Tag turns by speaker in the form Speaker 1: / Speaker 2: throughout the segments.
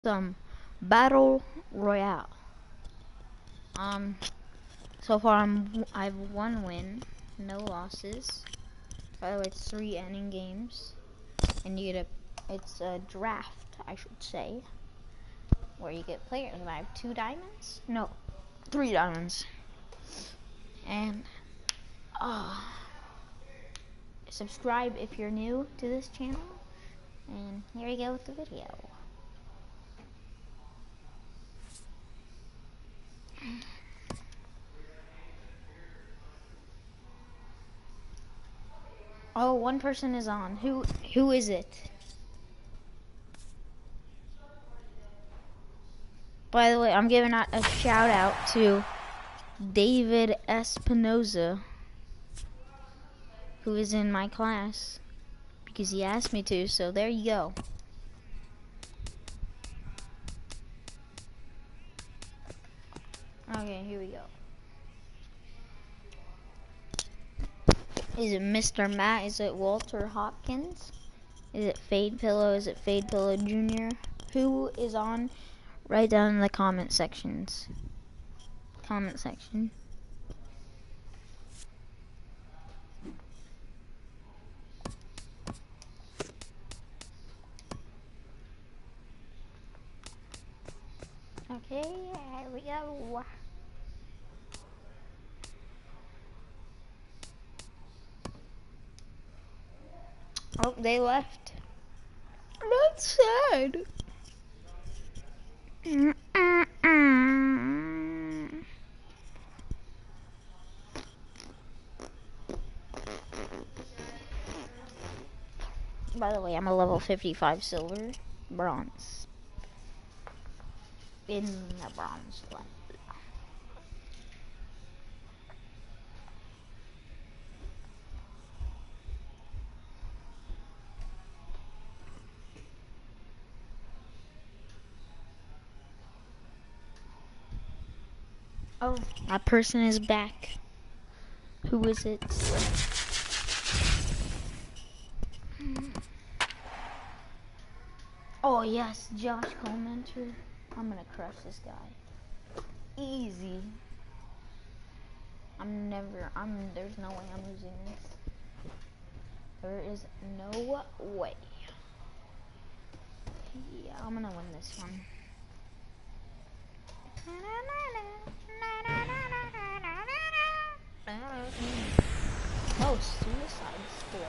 Speaker 1: some battle royale. So far I've one win, no losses. By the way, it's 3 inning games, and it's a draft, I should say, where you get players. And I have 2 diamonds? No, 3 diamonds. And subscribe if you're new to this channel. And here we go with the video. Oh, one person is on. Who is it? By the way, I'm giving out a shout out to David Espinoza, who is in my class, because he asked me to, so there you go. Okay, here we go. Is it Mr. Matt? Is it Walter Hopkins? Is it Fade Pillow? Is it Fade Pillow Jr.? Who is on? Write down in the comment sections. Comment section. Okay, here we go. Oh, they left. That's sad. By the way, I'm a level 55 silver, bronze. In the bronze level. Oh, that person is back. Who is it? Oh yes, Josh Commenter. I'm gonna crush this guy. Easy. There's no way I'm losing this. There is no way. Yeah, I'm gonna win this one. Oh, Suicide Squad.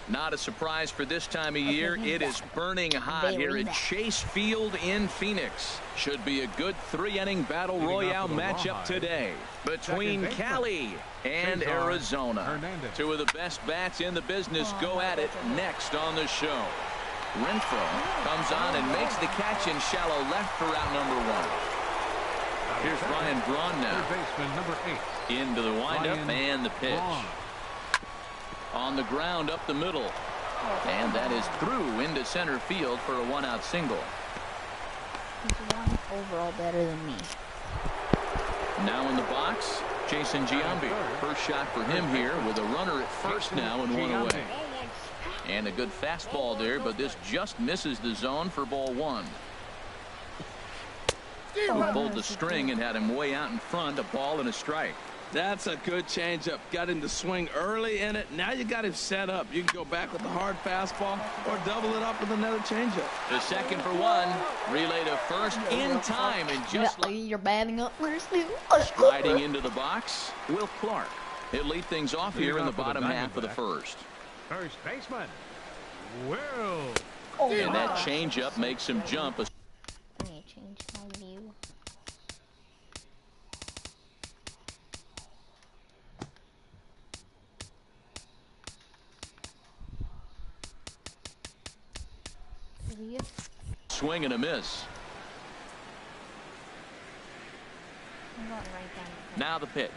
Speaker 2: Not a surprise for this time of year. It is burning hot here at Chase Field in Phoenix. Should be a good 3-inning battle royale matchup today between Cali and Arizona. 2 of the best bats in the business go at it next on the show. Renfro comes on and makes the catch in shallow left for out number 1. Here's Ryan Braun now. Into the windup and the pitch. On the ground up the middle. And that is through into center field for a 1-out single.
Speaker 1: He's 1 overall better than me.
Speaker 2: Now in the box, Jason Giambi. First shot for him here with a runner at first now and 1 away. And a good fastball there, but this just misses the zone for ball 1. Who pulled the string and had him way out in front, a ball and a strike.
Speaker 3: That's a good changeup. Got him to swing early in it. Now you got him set up. You can go back with the hard fastball or double it up with another changeup.
Speaker 2: The second for 1. Relay to first in time, and just
Speaker 1: you're batting up first.
Speaker 2: Striding into the box, Will Clark. He'll lead things off here in the bottom half of the first.
Speaker 4: First baseman, Will.
Speaker 2: And that changeup makes him jump.
Speaker 1: I need to change my view.
Speaker 2: Swing and a miss. Now the pitch.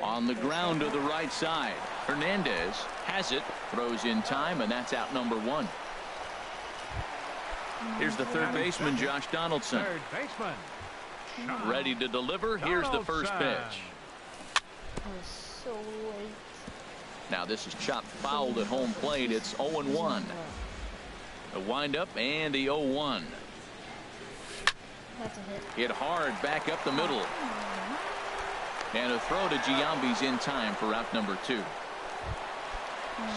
Speaker 2: On the ground to the right side. Hernandez has it, throws in time, and that's out number 1. Here's the third baseman, Josh Donaldson.
Speaker 4: Third baseman.
Speaker 2: Ready to deliver. Here's the first pitch.
Speaker 1: I was so late.
Speaker 2: Now this is chopped foul at home plate. It's 0-1. The windup and the 0-1.
Speaker 1: That's a hit.
Speaker 2: Hit hard back up the middle. And a throw to Giambi's in time for out number 2.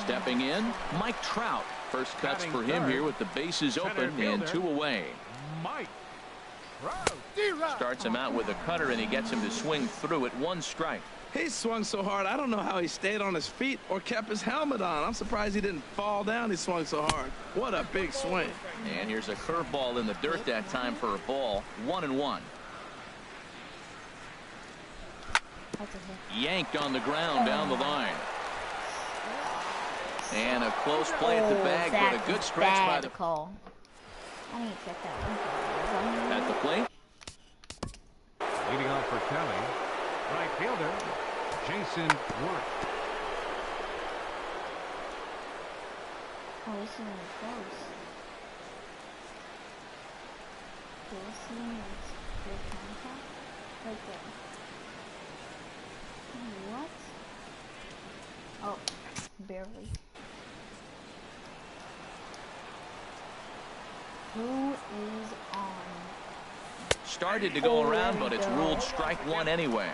Speaker 2: Stepping in, Mike Trout. First cuts for him here with the bases open and 2 away.
Speaker 4: Mike Trout.
Speaker 2: Starts him out with a cutter, and he gets him to swing through it. 1 strike.
Speaker 3: He swung so hard, I don't know how he stayed on his feet or kept his helmet on. I'm surprised he didn't fall down. He swung so hard. What a big swing.
Speaker 2: And here's a curveball in the dirt that time for a ball. 1-1. Yanked on the ground down the line. And a close play at the bag, but a good stretch by the
Speaker 1: call. I need to check that one.
Speaker 2: At the plate.
Speaker 4: Leading off for Kelly, right fielder Jason Worth.
Speaker 1: Oh, this is really close. Okay, let's see when it's good contact. Right there. What? Oh, barely. Who is on?
Speaker 2: Started to go around, but it's ruled strike 1 anyway.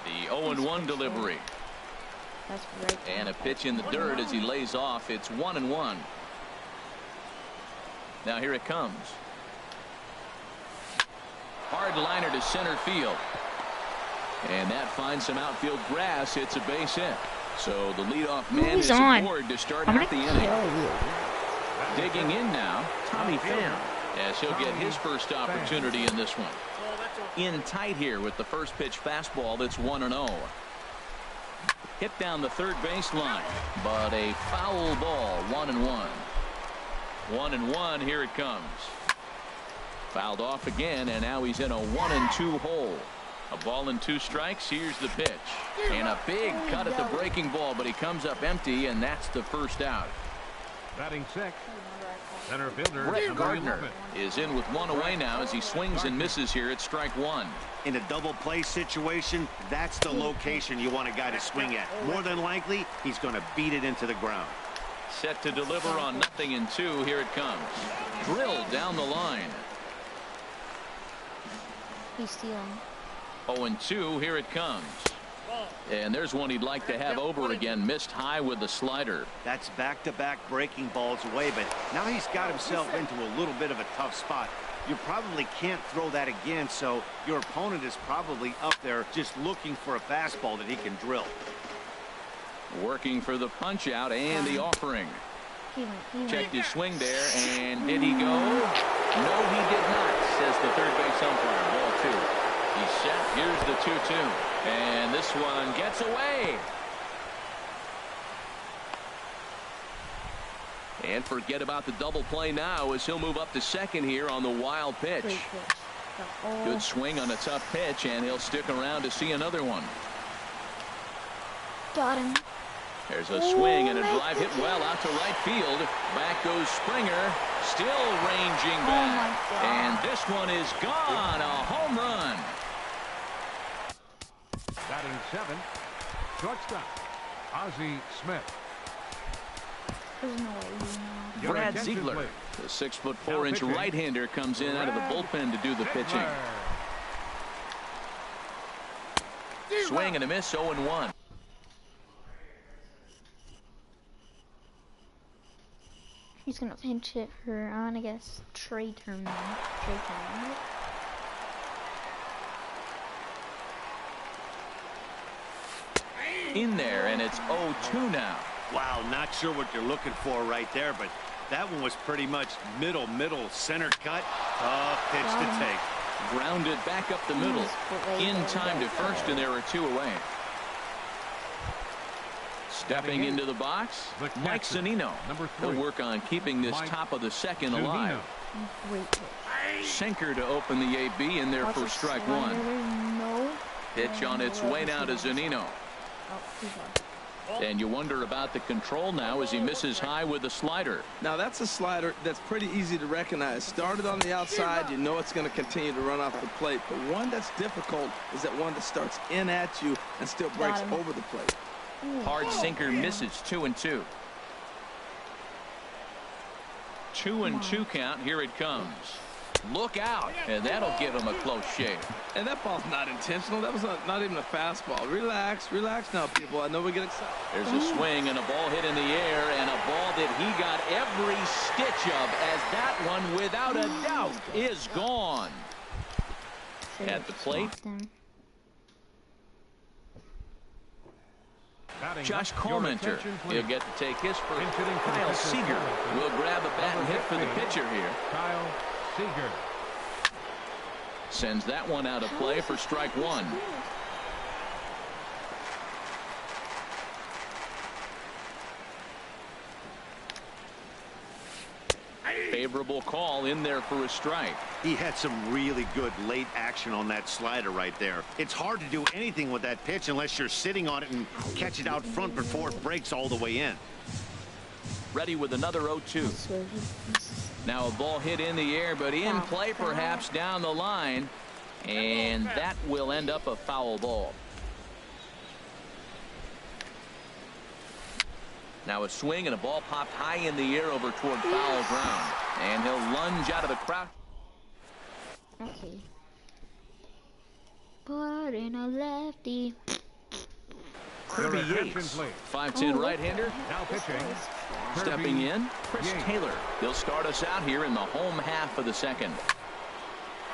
Speaker 2: The 0-1 delivery.
Speaker 1: That's right.
Speaker 2: And a pitch in the dirt as he lays off. It's 1-1. Now here it comes. Hard liner to center field. And that finds some outfield grass. It's a base hit. So the leadoff man is aboard to start out the inning. Digging in now, Tommy Pham, as he'll get his first opportunity in this one. In tight here with the first pitch fastball. That's 1-0. Hit down the third baseline, but a foul ball. 1-1. 1-1. Here it comes. Fouled off again, and now he's in a 1-2 hole. A ball and 2 strikes. Here's the pitch, and a big cut at the breaking ball, but he comes up empty, and that's the first out.
Speaker 4: Batting 6, center fielder
Speaker 2: Brett Gardner is in with 1 away now as he swings and misses here at strike 1.
Speaker 5: In a double play situation, that's the location you want a guy to swing at. More than likely, he's going to beat it into the ground.
Speaker 2: Set to deliver on 0-2. Here it comes. Drilled down the line.
Speaker 1: He's stealing.
Speaker 2: 0-2. Here it comes. And there's one he'd like to have over again. Missed high with the slider.
Speaker 5: That's back-to-back breaking balls away, but now he's got himself into a little bit of a tough spot. You probably can't throw that again, so your opponent is probably up there just looking for a fastball that he can drill.
Speaker 2: Working for the punch out and the offering. Checked his swing there, and did he go? No, he did not, says the third base umpire. Ball 2. He's set. Here's the 2-2. And this one gets away. And forget about the double play now as he'll move up to second here on the wild pitch. Good swing on a tough pitch, and he'll stick around to see another one.
Speaker 1: Got him.
Speaker 2: There's a swing and a drive hit well out to right field. Back goes Springer, still ranging back. And this one is gone. A home run.
Speaker 4: Batting 7, shortstop Ozzie Smith.
Speaker 1: There's no way.
Speaker 2: Brad Ziegler, the 6'4" right-hander, comes in out of the bullpen to do the pitching. Swing and a miss. 0-1.
Speaker 1: He's gonna pinch hit her on, I guess, Trey Turner.
Speaker 2: In there, and it's 0-2 now.
Speaker 5: Wow, not sure what you're looking for right there, but that one was pretty much middle, center cut. Tough pitch to take.
Speaker 2: Grounded back up the middle. In time to first, and there are 2 away. Stepping into the box, Mike Zunino. He'll work on keeping this top of the second alive. Sinker to open the AB in there for strike 1. Pitch on its way now to Zunino. And you wonder about the control now as he misses high with the slider.
Speaker 3: Now that's a slider that's pretty easy to recognize. Started on the outside, you know it's going to continue to run off the plate. But one that's difficult is that one that starts in at you and still breaks over the plate.
Speaker 2: Hard sinker misses. 2-2. 2-2 count. Here it comes. Look out, and that'll give him a close shave.
Speaker 3: And that ball's not intentional. That was not even a fastball. Relax, relax now, people. I know we get excited.
Speaker 2: There's a swing and a ball hit in the air, and a ball that he got every stitch of, as that one, without a doubt, is gone. At the plate, Josh Colmenter. He'll get to take his first. Kyle Seager will grab a bat and hit for the pitcher here.
Speaker 4: Kyle Seager
Speaker 2: sends that one out of play for strike one. Favorable call in there for a strike.
Speaker 5: He had some really good late action on that slider right there. It's hard to do anything with that pitch unless you're sitting on it and catch it out front before it breaks all the way in.
Speaker 2: Ready with another 0-2. Now a ball hit in the air, but in play perhaps down the line, and that will end up a foul ball. Now a swing and a ball popped high in the air over toward foul ground, and he'll lunge out of the crowd.
Speaker 1: Okay. Put in a lefty.
Speaker 2: Kirby Yates, 5'10" right-hander.
Speaker 4: now pitching.
Speaker 2: Stepping in, Chris Taylor. He'll start us out here in the home half of the second.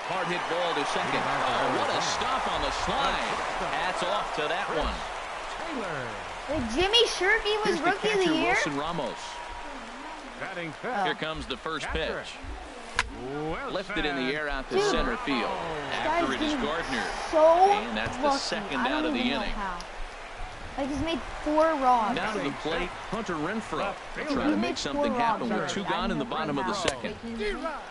Speaker 2: Hard hit ball to second. Oh, what a stop on the slide. Hats off to that one.
Speaker 1: Wait, Jimmy Shirky was
Speaker 2: Here's
Speaker 1: Rookie
Speaker 2: the
Speaker 1: of the
Speaker 2: catcher,
Speaker 1: Year?
Speaker 2: Wilson Ramos.
Speaker 4: Batting fifth.
Speaker 2: Here comes the first pitch.
Speaker 4: Well
Speaker 2: Lifted in the air out to
Speaker 1: Dude,
Speaker 2: center field. After
Speaker 1: guy's
Speaker 2: it is
Speaker 1: getting
Speaker 2: Gardner.
Speaker 1: So
Speaker 2: And that's the
Speaker 1: lucky.
Speaker 2: second
Speaker 1: I don't
Speaker 2: out of the
Speaker 1: even know
Speaker 2: inning.
Speaker 1: how. Like, he's made 4 wrongs.
Speaker 2: Now to the plate, Hunter Renfroe. Trying to
Speaker 1: He
Speaker 2: make
Speaker 1: made
Speaker 2: something
Speaker 1: 4
Speaker 2: happen
Speaker 1: wrongs
Speaker 2: with 2
Speaker 1: already.
Speaker 2: gone in the
Speaker 1: I don't
Speaker 2: bottom of the
Speaker 1: know how.
Speaker 2: second.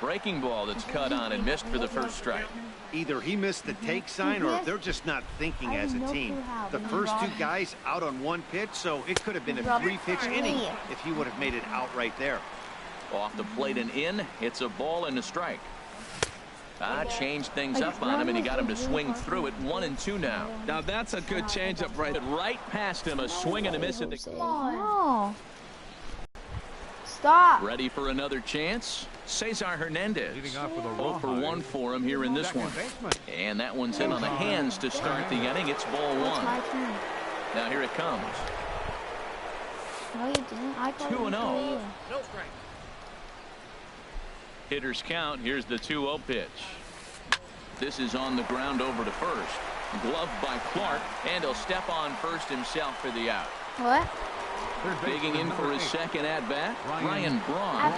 Speaker 2: Breaking ball that's cut on and missed for the first strike.
Speaker 5: Either he missed the take sign or they're just not thinking
Speaker 1: I
Speaker 5: as
Speaker 1: have
Speaker 5: a
Speaker 1: no
Speaker 5: team.
Speaker 1: clue how,
Speaker 5: The
Speaker 1: but
Speaker 5: first
Speaker 1: he
Speaker 5: 2
Speaker 1: robbed
Speaker 5: guys out on 1 pitch, so it could have been a
Speaker 1: Robbed
Speaker 5: 3-pitch
Speaker 1: me.
Speaker 5: inning if he would have made it out right there.
Speaker 2: Off the plate and in. It's a ball and a strike. Changed things up on him, and he got him to swing through it. 1-2 now.
Speaker 3: Now that's a good changeup right there.
Speaker 2: Right past him, a swing and a miss at the.
Speaker 1: No. Stop.
Speaker 2: Ready for another chance? Cesar Hernandez.
Speaker 4: Leading off with a
Speaker 2: 0 for 1 for him here in this one. And that one's in on the hands to start the inning. It's ball
Speaker 1: It's
Speaker 2: 1.
Speaker 1: my turn.
Speaker 2: Now here it comes.
Speaker 1: No, you didn't. I called
Speaker 2: 2-0.
Speaker 1: it for you.
Speaker 2: Hitters count. Here's the 2-0 pitch. This is on the ground over to first. Gloved by Clark, and he'll step on first himself for the out.
Speaker 1: What?
Speaker 2: Digging in for his second at-bat, Ryan Braun.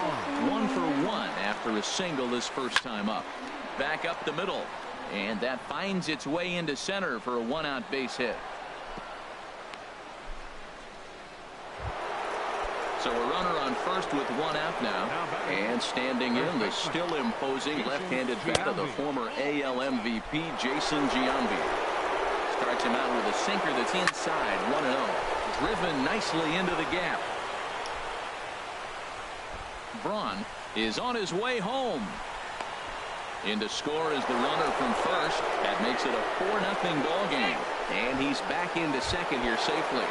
Speaker 2: 1 for 1 after a single his first time up. Back up the middle, and that finds its way into center for a 1-out base hit. So a runner on first with 1 out now. And standing in, the still imposing left-handed bat of the former AL MVP, Jason Giambi. Starts him out with a sinker that's inside, 1-0. Driven nicely into the gap. Braun is on his way home. In to score is the runner from first. That makes it a 4-0 ball game. And he's back into second here safely.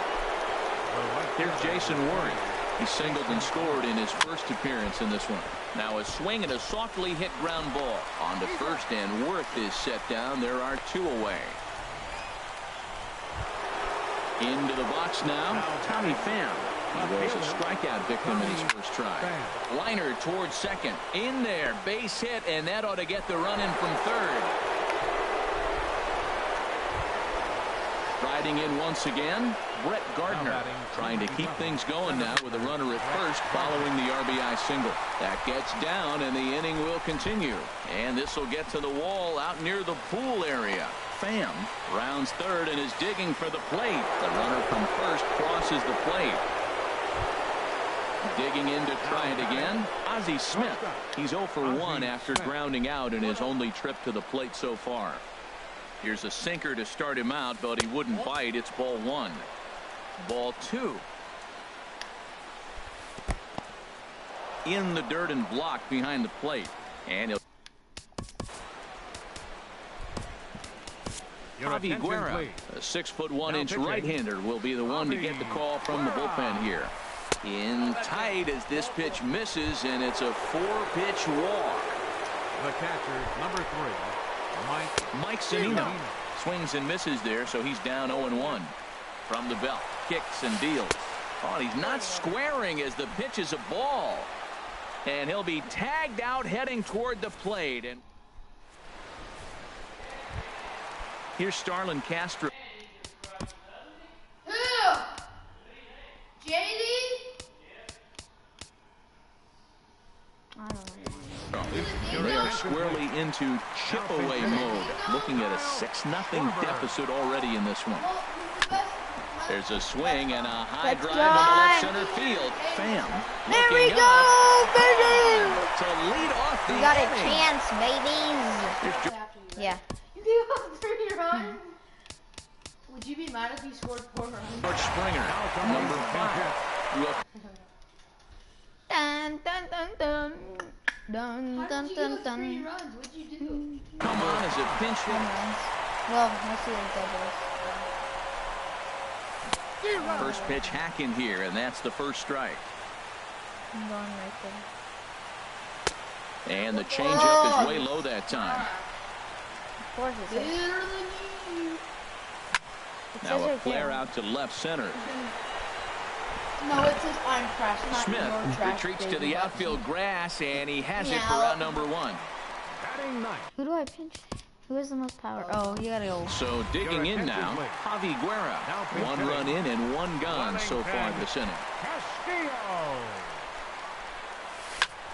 Speaker 2: Here's Jason Worry. He singled and scored in his first appearance in this one. Now a swing and a softly hit ground ball. On to first, and Worth is set down. There are 2 away. Into the box now, Tommy Pham. He was a strikeout victim in his first try. Liner towards second. In there, base hit, and that ought to get the run in from third. Riding in once again, Brett Gardner, trying to keep things going now with a runner at first following the RBI single. That gets down, and the inning will continue. And this will get to the wall out near the pool area. Pham rounds third and is digging for the plate. The runner from first crosses the plate. Digging in to try it again, Ozzie Smith. He's 0 for 1 after grounding out in his only trip to the plate so far. Here's a sinker to start him out, but he wouldn't bite. It's ball 1. Ball 2. In the dirt and blocked behind the plate. And he'll Javi Guerra, a 6'1" right-hander, will be the one to get the call from the bullpen here. In tight as this pitch misses, and it's a 4-pitch walk.
Speaker 4: The catcher, number 3,
Speaker 2: Mike Zunino swings and misses there, so he's down 0-1. From the belt, kicks and deals. Oh, he's not squaring as the pitch is a ball. And he'll be tagged out heading toward the plate. And here's Starlin Castro.
Speaker 6: Who? JD?
Speaker 1: I don't know.
Speaker 2: They are squarely into chip-away mode, looking at a 6-0 deficit already in this one. There's a swing and a high drive into left center field. Pham.
Speaker 1: There we go, baby!
Speaker 2: To lead off the
Speaker 1: You got a
Speaker 2: inning.
Speaker 1: chance, babies. Yeah.
Speaker 6: You gave up 3 runs? Would you be mad if he scored 4 runs?
Speaker 2: George Springer, number 5.
Speaker 1: Dun dun dun dun. Dun
Speaker 6: How
Speaker 1: dun
Speaker 6: did you
Speaker 1: dun
Speaker 6: give up 3
Speaker 1: dun.
Speaker 6: runs? What'd you do?
Speaker 2: Come on as a pinch hit.
Speaker 1: Well, let's see what doubles.
Speaker 2: First pitch hack in here, and that's the first strike.
Speaker 1: I'm going right there.
Speaker 2: And the changeup is way low that time.
Speaker 1: Of course it's
Speaker 6: Better
Speaker 1: it.
Speaker 6: than you.
Speaker 1: It
Speaker 2: Now
Speaker 1: says
Speaker 2: a
Speaker 1: right
Speaker 2: flare
Speaker 1: there.
Speaker 2: out to left center.
Speaker 6: No, it says I'm trash, not
Speaker 2: Smith
Speaker 6: your trash,
Speaker 2: retreats to
Speaker 6: baby.
Speaker 2: the outfield grass, and he has it for
Speaker 1: Meow.
Speaker 2: out number 1.
Speaker 4: batting 9th.
Speaker 1: Who do I pinch? Who has the most power? Oh, you gotta go.
Speaker 2: So digging in now, Javi Guerra. 1 run in and 1 gone so far this inning.
Speaker 4: Castillo.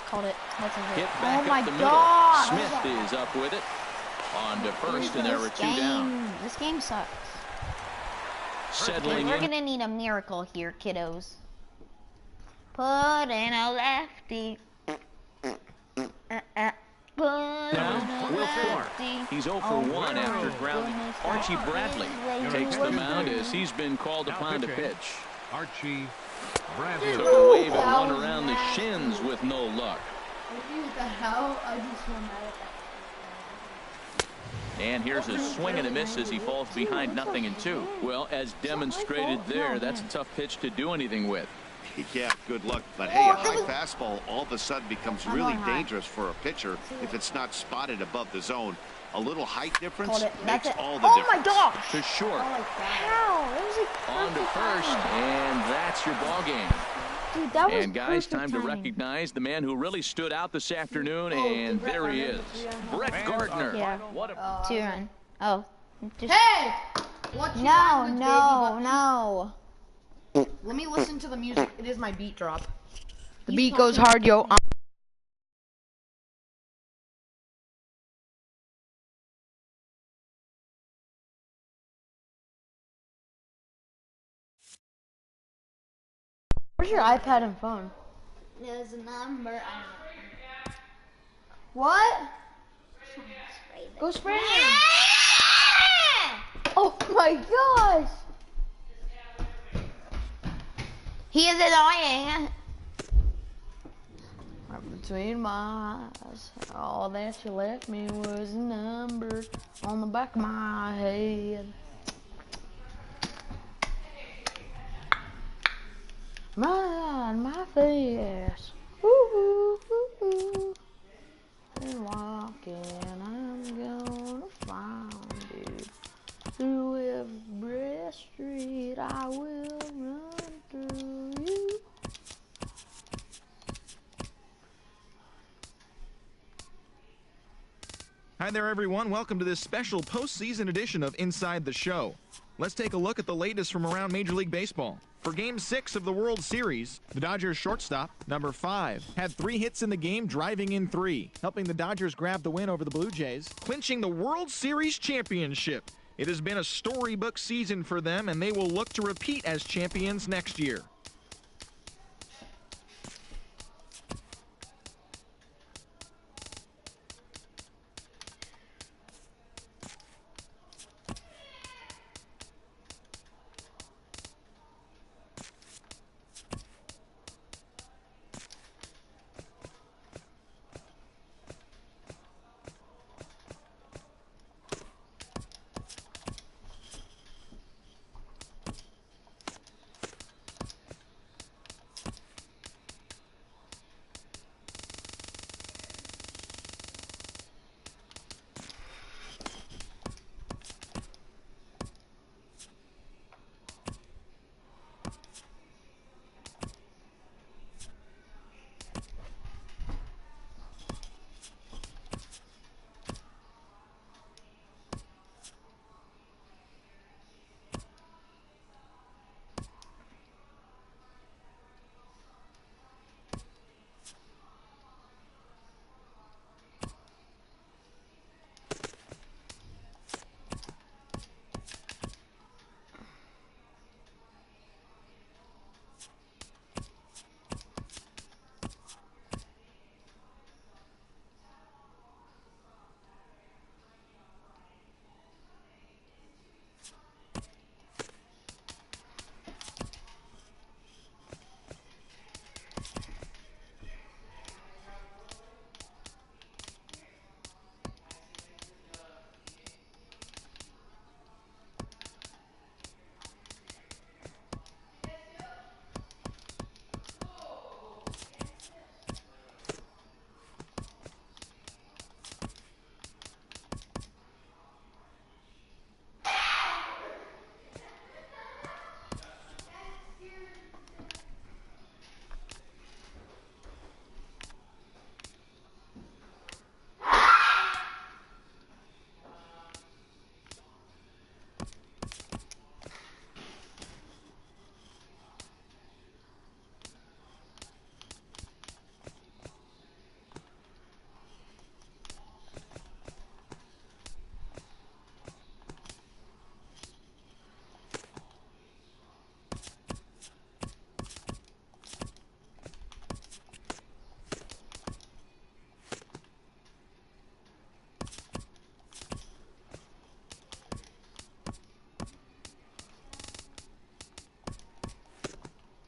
Speaker 1: Called it. That's a
Speaker 2: Hit
Speaker 1: hit.
Speaker 2: back
Speaker 1: Oh my
Speaker 2: up the middle.
Speaker 1: god!
Speaker 2: Smith is up with it. On to first, and there were 2 down.
Speaker 1: This game sucks.
Speaker 2: Settling
Speaker 1: We're
Speaker 2: in.
Speaker 1: gonna need a miracle here, kiddos. Put in a lefty. Put
Speaker 2: Now,
Speaker 1: in a
Speaker 2: Will Clark.
Speaker 1: lefty.
Speaker 2: He's 0 for 1 after grounding. Archie Bradley takes the mound as he's been called upon to pitch.
Speaker 4: Archie
Speaker 2: Took
Speaker 4: Bradley.
Speaker 2: a wave and 1 around the shins with no luck.
Speaker 6: If you hit that out, I just won that.
Speaker 2: And here's a swing and a miss as he falls behind 0-2. Well, as demonstrated there, that's a tough pitch to do anything with.
Speaker 5: Yeah, good luck. But hey, a high fastball all of a sudden becomes really
Speaker 1: going high.
Speaker 5: dangerous for a pitcher if it's not spotted above the zone. A little height difference
Speaker 1: Called it. That's
Speaker 5: makes
Speaker 1: it.
Speaker 5: all the
Speaker 1: Oh
Speaker 5: difference.
Speaker 1: my gosh!
Speaker 2: To short.
Speaker 1: How? That was like
Speaker 2: On to
Speaker 1: perfect
Speaker 2: first,
Speaker 1: timing.
Speaker 2: and that's your ball game.
Speaker 1: Dude, that was
Speaker 2: And guys,
Speaker 1: perfect
Speaker 2: time to
Speaker 1: timing.
Speaker 2: recognize the man who really stood out this afternoon, and there he is, Brett Gardner.
Speaker 1: Yeah.
Speaker 2: What a
Speaker 1: 2 run. Oh. Just
Speaker 6: Hey! Watch your
Speaker 1: no,
Speaker 6: language,
Speaker 1: no,
Speaker 6: baby,
Speaker 1: no.
Speaker 6: but let me listen to the music. It is my beat drop. The
Speaker 1: You
Speaker 6: beat goes
Speaker 1: fucking-
Speaker 6: hard, yo. Where's your iPad and phone?
Speaker 1: There's a number.
Speaker 6: What? Go spray him. Oh my gosh!
Speaker 1: He is annoying.
Speaker 6: Right between my eyes, all that you left me was a number on the back of my head. My face. Ooh, ooh, ooh. And walking, I'm gonna find you. Through every street, I will run through you.
Speaker 7: Hi there, everyone. Welcome to this special postseason edition of Inside the Show. Let's take a look at the latest from around Major League Baseball. For Game 6 of the World Series, the Dodgers shortstop, number 5, had 3 hits in the game, driving in 3, helping the Dodgers grab the win over the Blue Jays, clinching the World Series championship. It has been a storybook season for them, and they will look to repeat as champions next year.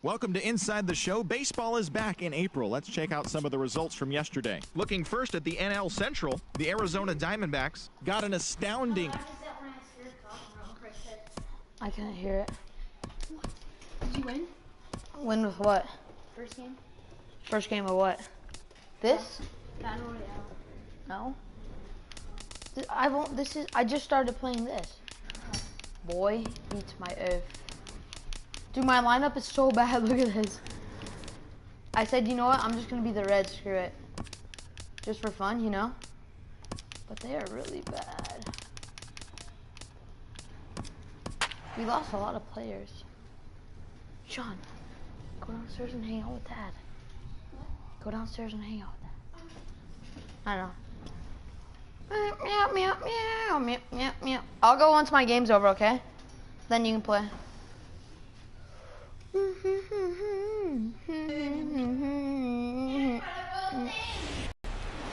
Speaker 7: Welcome to Inside the Show. Baseball is back in April. Let's check out some of the results from yesterday. Looking first at the NL Central, the Arizona Diamondbacks got an astounding...
Speaker 6: I can't hear it.
Speaker 1: Did you win?
Speaker 6: Win with what?
Speaker 1: First game?
Speaker 6: First game of what? This?
Speaker 1: Battle Royale.
Speaker 6: No. I just started playing this. Boy beats my oath. Dude, my lineup is so bad. Look at this. I said, you know what? I'm just gonna be the Reds. Screw it. Just for fun, you know? But they are really bad. We lost a lot of players. Sean, go downstairs and hang out with Dad. Go downstairs and hang out with Dad. I know. Meow, meow, meow, meow, meow, meow. I'll go once my game's over, okay? Then you can play.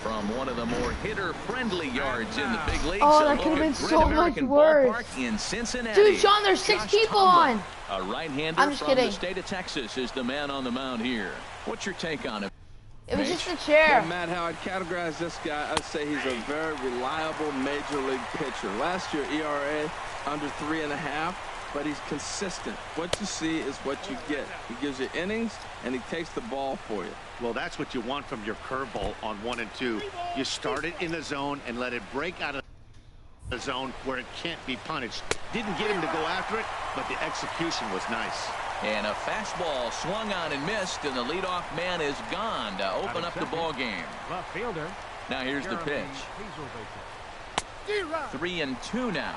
Speaker 2: From one of the more hitter-friendly yards in the big leagues.
Speaker 6: Oh, that could have been so much worse.
Speaker 2: In Cincinnati.
Speaker 6: Dude, Sean, there's 6 people on.
Speaker 2: A right-hander
Speaker 6: I'm just
Speaker 2: from
Speaker 6: kidding.
Speaker 2: the state of Texas is the man on the mound here. What's your take on it?
Speaker 6: It was just a chair.
Speaker 3: Well, Matt, how I'd categorize this guy, I'd say he's a very reliable major league pitcher. Last year, ERA under 3.5, but he's consistent. What you see is what you get. He gives you innings, and he takes the ball for you.
Speaker 5: Well, that's what you want from your curveball on 1 and 2. You start it in the zone and let it break out of the zone where it can't be punished. Didn't get him to go after it, but the execution was nice.
Speaker 2: And a fastball swung on and missed, and the leadoff man is gone to open up the ball game.
Speaker 4: Left fielder.
Speaker 2: Now here's the pitch. 3-2 now.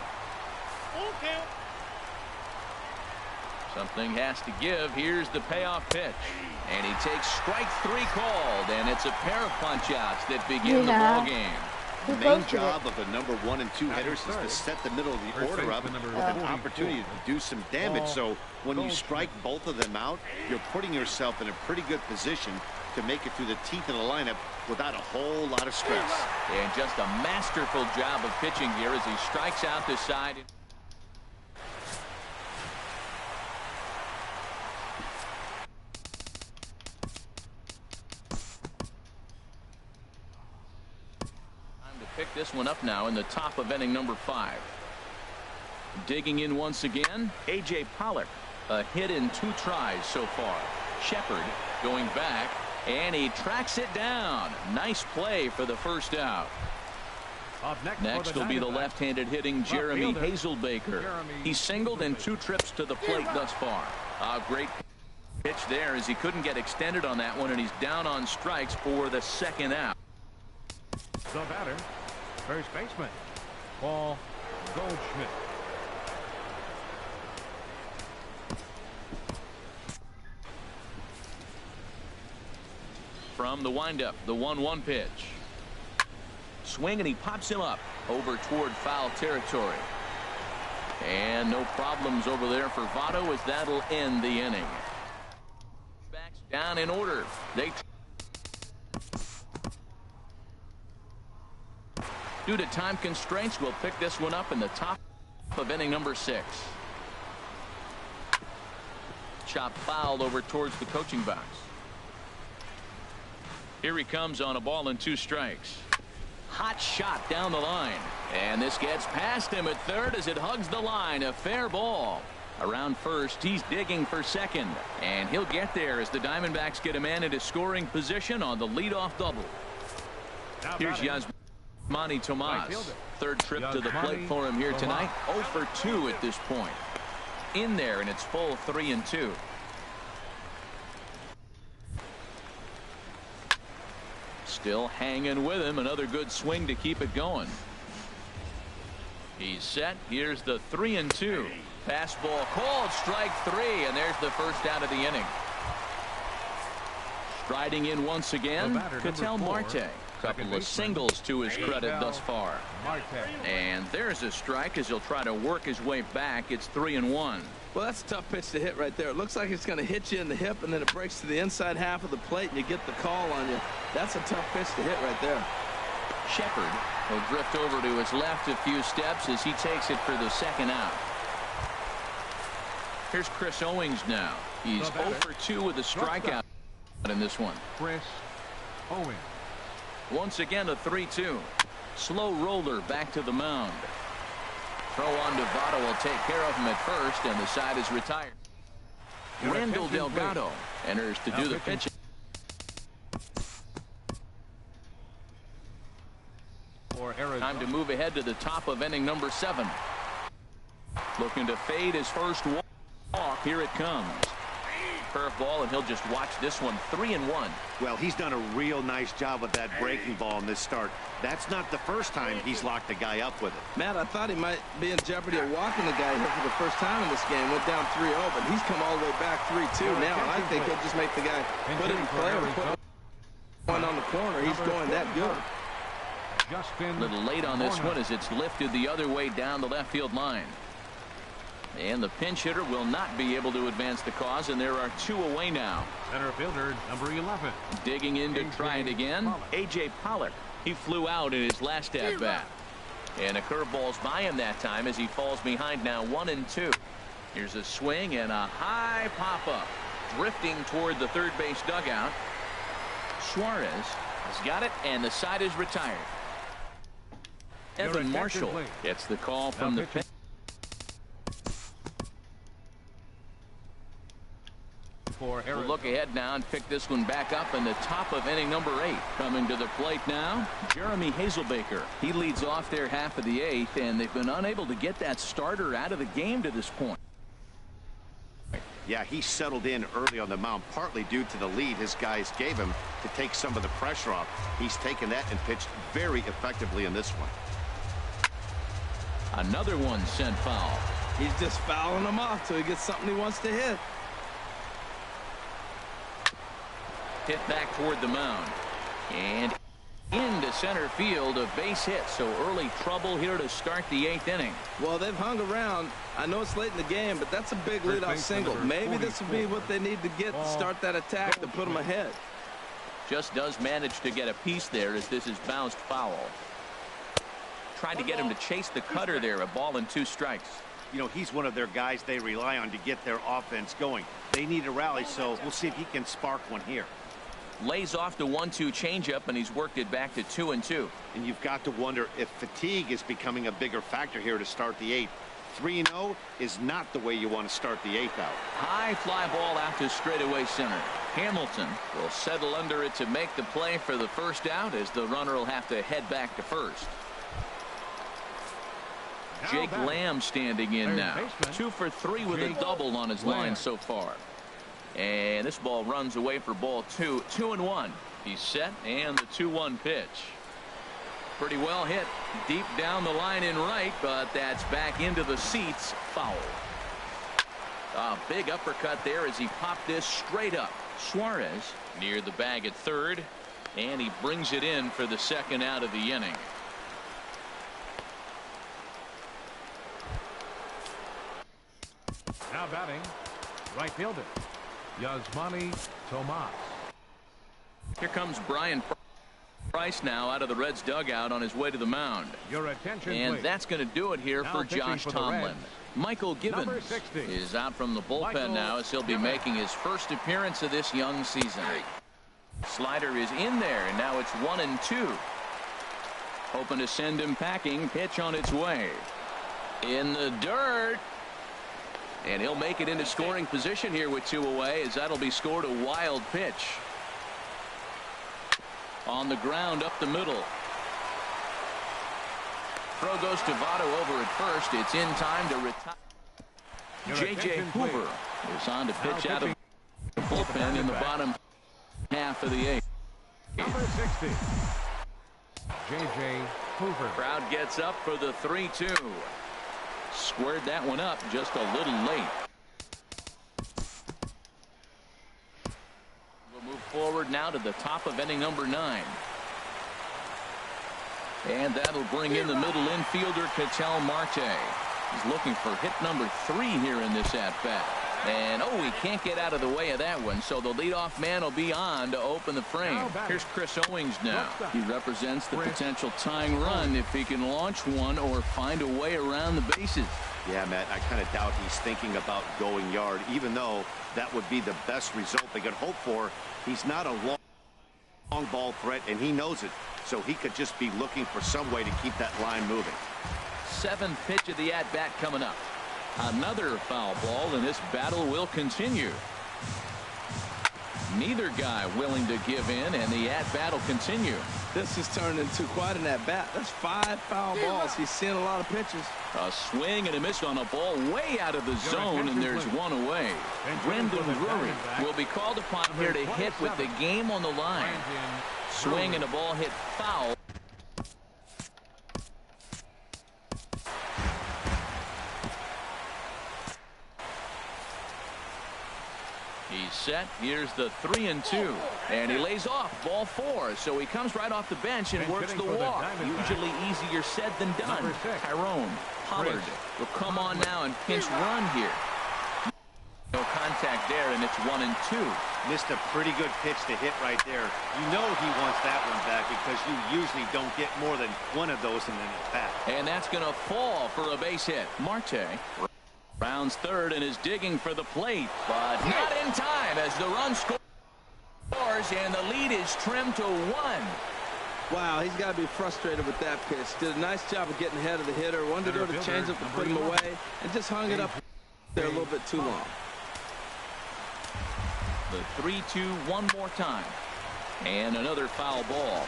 Speaker 2: Something has to give. Here's the payoff pitch. And he takes strike 3 called, and it's a pair of punch-outs that begin the ball game.
Speaker 5: The main job of the number 1 and 2 hitters is to set the middle of the order up with an opportunity to do some damage. So when you strike both of them out, you're putting yourself in a pretty good position to make it through the teeth of the lineup without a whole lot of stress.
Speaker 2: And just a masterful job of pitching here as he strikes out this side. Pick this one up now in the top of inning number 5. Digging in once again, A.J. Pollock. A hit in 2 tries so far. Shepard going back, and he tracks it down. Nice play for the first out. Next will be the left-handed hitting Jeremy Hazelbaker. He singled in 2 trips to the plate thus far. A great pitch there as he couldn't get extended on that one, and he's down on strikes for the second out.
Speaker 4: The batter, first baseman, Paul Goldschmidt.
Speaker 2: From the windup, the 1-1 pitch. Swing, and he pops him up over toward foul territory. And no problems over there for Votto as that'll end the inning. Backs down in order. Due to time constraints, we'll pick this one up in the top of inning number 6. Chop foul over towards the coaching box. Here he comes on a ball and 2 strikes. Hot shot down the line. And this gets past him at third as it hugs the line. A fair ball. Around first, he's digging for second. And he'll get there as the Diamondbacks get a man into scoring position on the leadoff double. Here's Yasmani Tomas. Third trip to the plate for him here tonight. 0 for 2 at this point. In there, and it's full 3-2. Still hanging with him. Another good swing to keep it going. He's set. Here's the 3-2. Fastball called, strike 3, and there's the first out of the inning. Striding in once again, Ketel Marte. Couple of singles to his credit thus far. And there's a strike as he'll try to work his way back. It's 3-1.
Speaker 3: Well, that's a tough pitch to hit right there. It looks like it's going to hit you in the hip, and then it breaks to the inside half of the plate, and you get the call on you. That's a tough pitch to hit right there.
Speaker 2: Shepard will drift over to his left a few steps as he takes it for the second out. Here's Chris Owings now. He's 0 for 2 with a strikeout in this one.
Speaker 4: Chris Owings.
Speaker 2: Once again, a 3-2. Slow roller back to the mound. Throw on to Votto will take care of him at first, and the side is retired. Randall Delgado enters to do the pitching. Time to move ahead to the top of inning number 7. Looking to fade his first walk. Here it comes. Curveball, and he'll just watch this one. 3-1.
Speaker 5: Well, he's done a real nice job with that breaking ball in this start. That's not the first time he's locked a guy up with it.
Speaker 3: Matt, I thought he might be in jeopardy of walking the guy here for the first time in this game. Went down 3-0, but he's come all the way back 3-2 now. And I think he'll just make the guy put it in play or put one on the corner. He's going that good.
Speaker 2: A little late on this one as it's lifted the other way down the left field line. And the pinch hitter will not be able to advance the cause, and there are 2 away now.
Speaker 4: Center fielder number 11.
Speaker 2: Digging in to try it again. A.J. Pollock. He flew out in his last at bat. And a curveball's by him that time as he falls behind now 1-2. Here's a swing and a high pop-up. Drifting toward the third base dugout. Suarez has got it, and the side is retired. Evan Marshall gets the call from the pitch. We'll look ahead now and pick this one back up in the top of inning number 8. Coming to the plate now, Jeremy Hazelbaker. He leads off their half of the 8th, and they've been unable to get that starter out of the game to this point.
Speaker 5: Yeah, he settled in early on the mound, partly due to the lead his guys gave him to take some of the pressure off. He's taken that and pitched very effectively in this one.
Speaker 2: Another one sent foul.
Speaker 3: He's just fouling them off till he gets something he wants to hit.
Speaker 2: Hit back toward the mound. And into center field, a base hit. So early trouble here to start the 8th inning.
Speaker 3: Well, they've hung around. I know it's late in the game, but that's a big leadoff single. Maybe this will be what they need to get to start that attack to put them ahead.
Speaker 2: Just does manage to get a piece there as this is bounced foul. Trying to get him to chase the cutter there. A ball and 2 strikes.
Speaker 5: You know, he's one of their guys they rely on to get their offense going. They need a rally, so we'll see if he can spark one here.
Speaker 2: Lays off the 1-2 changeup, and he's worked it back to 2-2.
Speaker 5: And you've got to wonder if fatigue is becoming a bigger factor here to start the 8th. 3-0 is not the way you want to start the 8th out.
Speaker 2: High fly ball out to straightaway center. Hamilton will settle under it to make the play for the first out, as the runner will have to head back to first. Jake Lamb standing in now. 2 for 3 with a double on his line so far. And this ball runs away for ball 2. 2-1. He's set, and the 2-1 pitch. Pretty well hit deep down the line in right, but that's back into the seats. Foul. A big uppercut there as he popped this straight up. Suarez near the bag at third, and he brings it in for the second out of the inning.
Speaker 4: Now batting, right fielder, Yasmani Tomas.
Speaker 2: Here comes Brian Price now out of the Reds dugout on his way to the mound.
Speaker 4: Your attention,
Speaker 2: and
Speaker 4: please.
Speaker 2: That's going to do it here
Speaker 4: now
Speaker 2: for Josh Tomlin. Michael Gibbons is out from the bullpen now as he'll be making his first appearance of this young season. Slider is in there, and now it's 1-2. Hoping to send him packing. Pitch on its way. In the dirt. And he'll make it into scoring position here with 2 away, as that'll be scored a wild pitch. On the ground up the middle. Throw goes to Votto over at first. It's in time to retire. J.J. Hoover is on to pitch out of the bullpen in the bottom half of the 8th.
Speaker 4: Number 60, J.J. Hoover.
Speaker 2: Crowd gets up for the 3-2. Squared that one up just a little late. We'll move forward now to the top of inning number 9. And that'll bring in the middle infielder, Ketel Marte. He's looking for hit number 3 here in this at-bat. And, oh, he can't get out of the way of that one, so the leadoff man will be on to open the frame. Here's Chris Owings now. He represents the potential tying run if he can launch one or find a way around the bases.
Speaker 5: Yeah, Matt, I kind of doubt he's thinking about going yard, even though that would be the best result they could hope for. He's not a long ball threat, and he knows it, so he could just be looking for some way to keep that line moving.
Speaker 2: 7th pitch of the at-bat coming up. Another foul ball, and this battle will continue. Neither guy willing to give in, and the at-bat will continue.
Speaker 3: This has turned into quite an at-bat. That's 5 foul balls. He's seeing a lot of pitches.
Speaker 2: A swing and a miss on a ball way out of the zone, and there's one away. Brendan Drury will be called upon here to hit with the game on the line. Swing and a ball hit foul. He's set. Here's the 3-2. And he lays off ball 4. So he comes right off the bench and works the walk. Usually easier said than done. Tyrone Pollard will come on now and pinch run here. No contact there, and it's 1-2.
Speaker 5: Missed a pretty good pitch to hit right there. You know he wants that one back because you usually don't get more than one of those in an at-bat.
Speaker 2: And that's going to fall for a base hit. Marte rounds third and is digging for the plate, but not in time as the run scores and the lead is trimmed to 1.
Speaker 3: Wow, he's got to be frustrated with that pitch. Did a nice job of getting ahead of the hitter. Wanted to go to changeup to put him away and just hung it up there a little bit too long.
Speaker 2: The 3-2 one more time. And another foul ball.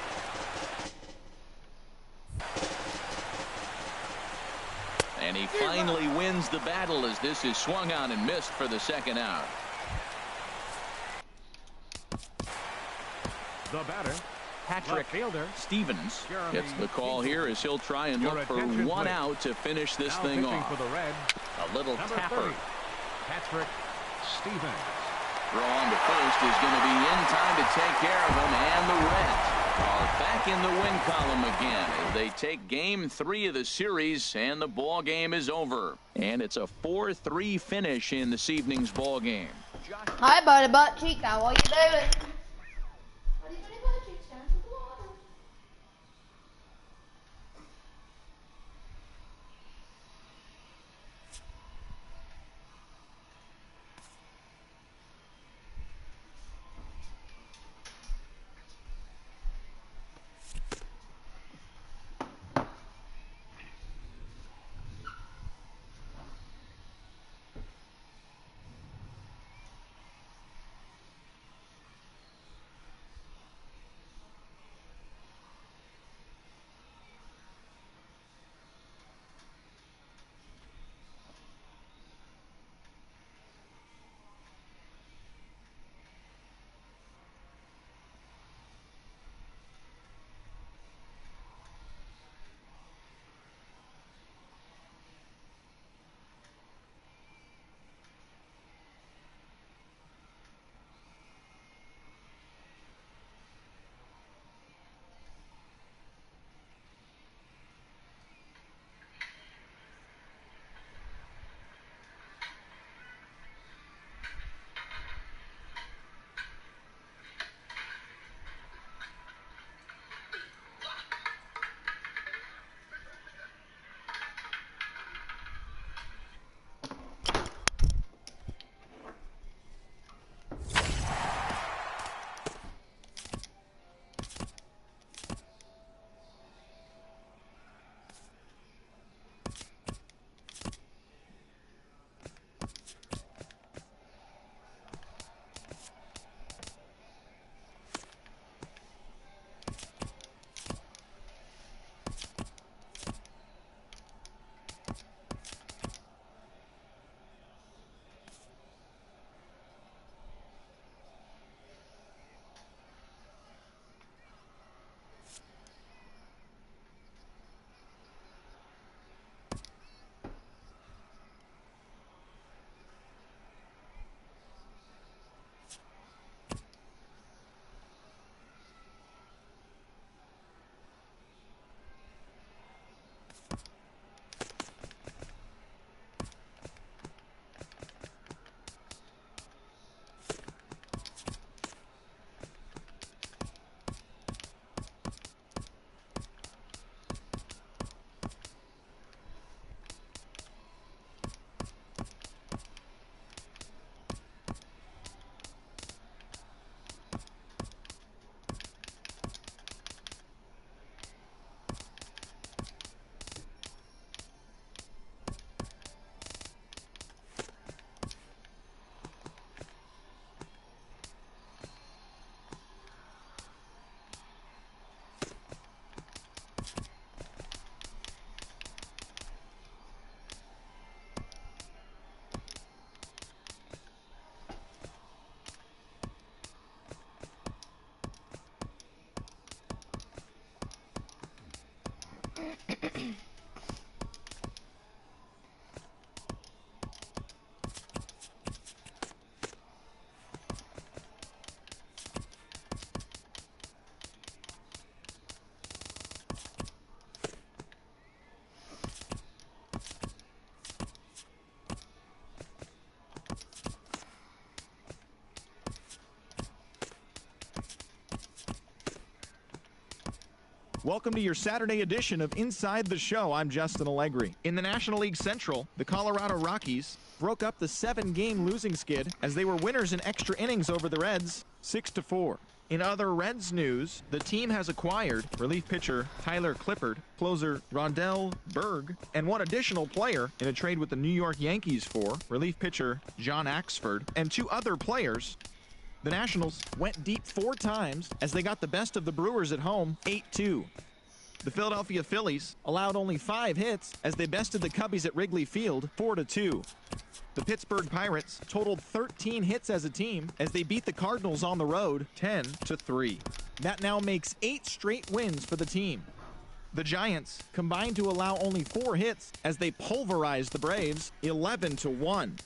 Speaker 2: And he finally wins the battle as this is swung on and missed for the second out.
Speaker 4: The batter,
Speaker 2: Patrick
Speaker 4: fielder
Speaker 2: Stevens gets the call here as he'll try and look for one out to finish this thing off.
Speaker 4: For the Red,
Speaker 2: A little tapper.
Speaker 4: 30, Patrick Stevens.
Speaker 2: Throw on to first is going to be in time to take care of him, and the Reds are back in the win column again as they take game 3 of the series, and the ball game is over. And it's a 4-3 finish in this evening's ball game.
Speaker 6: Hi, buddy, butt cheek. How are you doing?
Speaker 7: Welcome to your Saturday edition of Inside the Show. I'm Justin Allegri. In the National League Central, the Colorado Rockies broke up the 7-game losing skid as they were winners in extra innings over the Reds, 6-4. In other Reds news, the team has acquired relief pitcher Tyler Clippard, closer Rondell Berg, and one additional player in a trade with the New York Yankees for relief pitcher John Axford, and 2 other players. The Nationals went deep 4 times as they got the best of the Brewers at home, 8-2. The Philadelphia Phillies allowed only 5 hits as they bested the Cubbies at Wrigley Field, 4-2. The Pittsburgh Pirates totaled 13 hits as a team as they beat the Cardinals on the road, 10-3. That now makes 8 straight wins for the team. The Giants combined to allow only 4 hits as they pulverized the Braves, 11-1.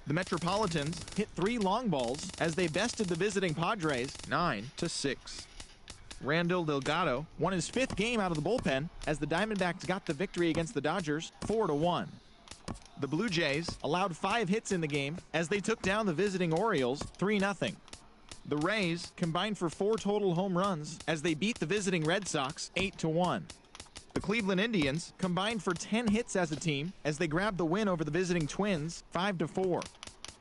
Speaker 7: The Metropolitans hit 3 long balls as they bested the visiting Padres 9-6. Randall Delgado won his 5th game out of the bullpen as the Diamondbacks got the victory against the Dodgers 4-1. The Blue Jays allowed 5 hits in the game as they took down the visiting Orioles 3-0. The Rays combined for 4 total home runs as they beat the visiting Red Sox 8-1. The Cleveland Indians combined for 10 hits as a team as they grabbed the win over the visiting Twins 5-4.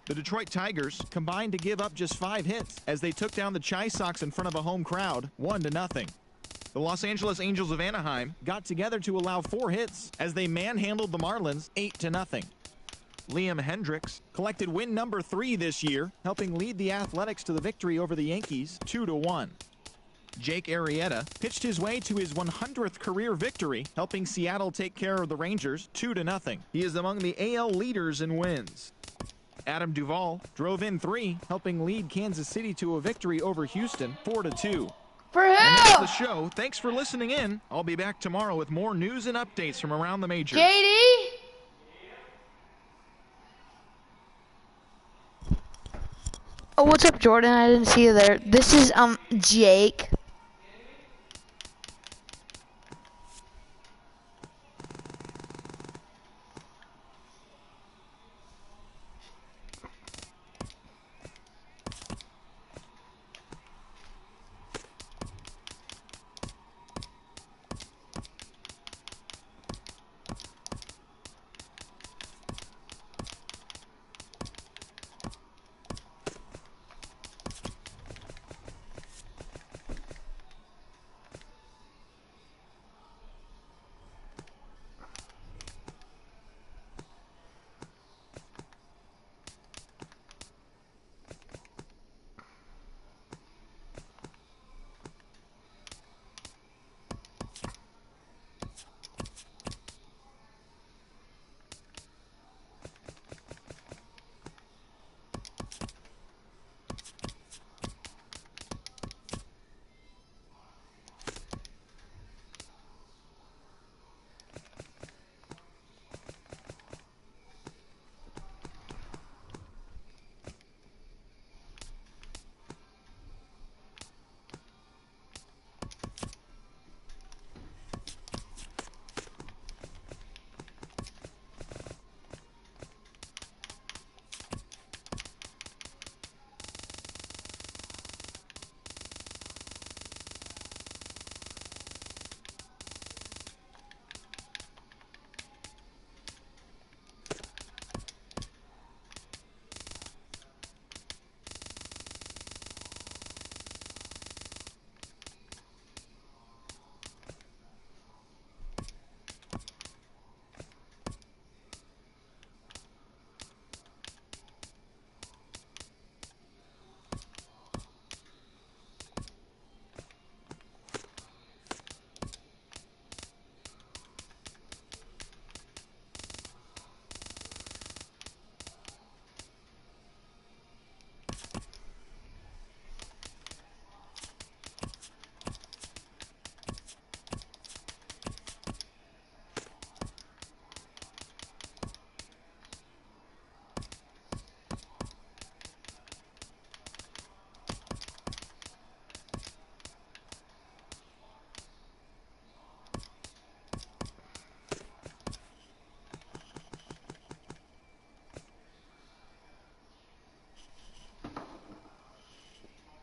Speaker 7: The Detroit Tigers combined to give up just 5 hits as they took down the Chi Sox in front of a home crowd 1-0. The Los Angeles Angels of Anaheim got together to allow 4 hits as they manhandled the Marlins 8-0. Liam Hendricks collected win number 3 this year, helping lead the Athletics to the victory over the Yankees 2-1. Jake Arrieta pitched his way to his 100th career victory, helping Seattle take care of the Rangers 2-0. He is among the AL leaders in wins. Adam Duvall drove in 3, helping lead Kansas City to a victory over Houston 4-2.
Speaker 6: For him!
Speaker 7: And that's the show. Thanks for listening in. I'll be back tomorrow with more news and updates from around the majors.
Speaker 6: JD? Oh, what's up, Jordan? I didn't see you there. This is, Jake.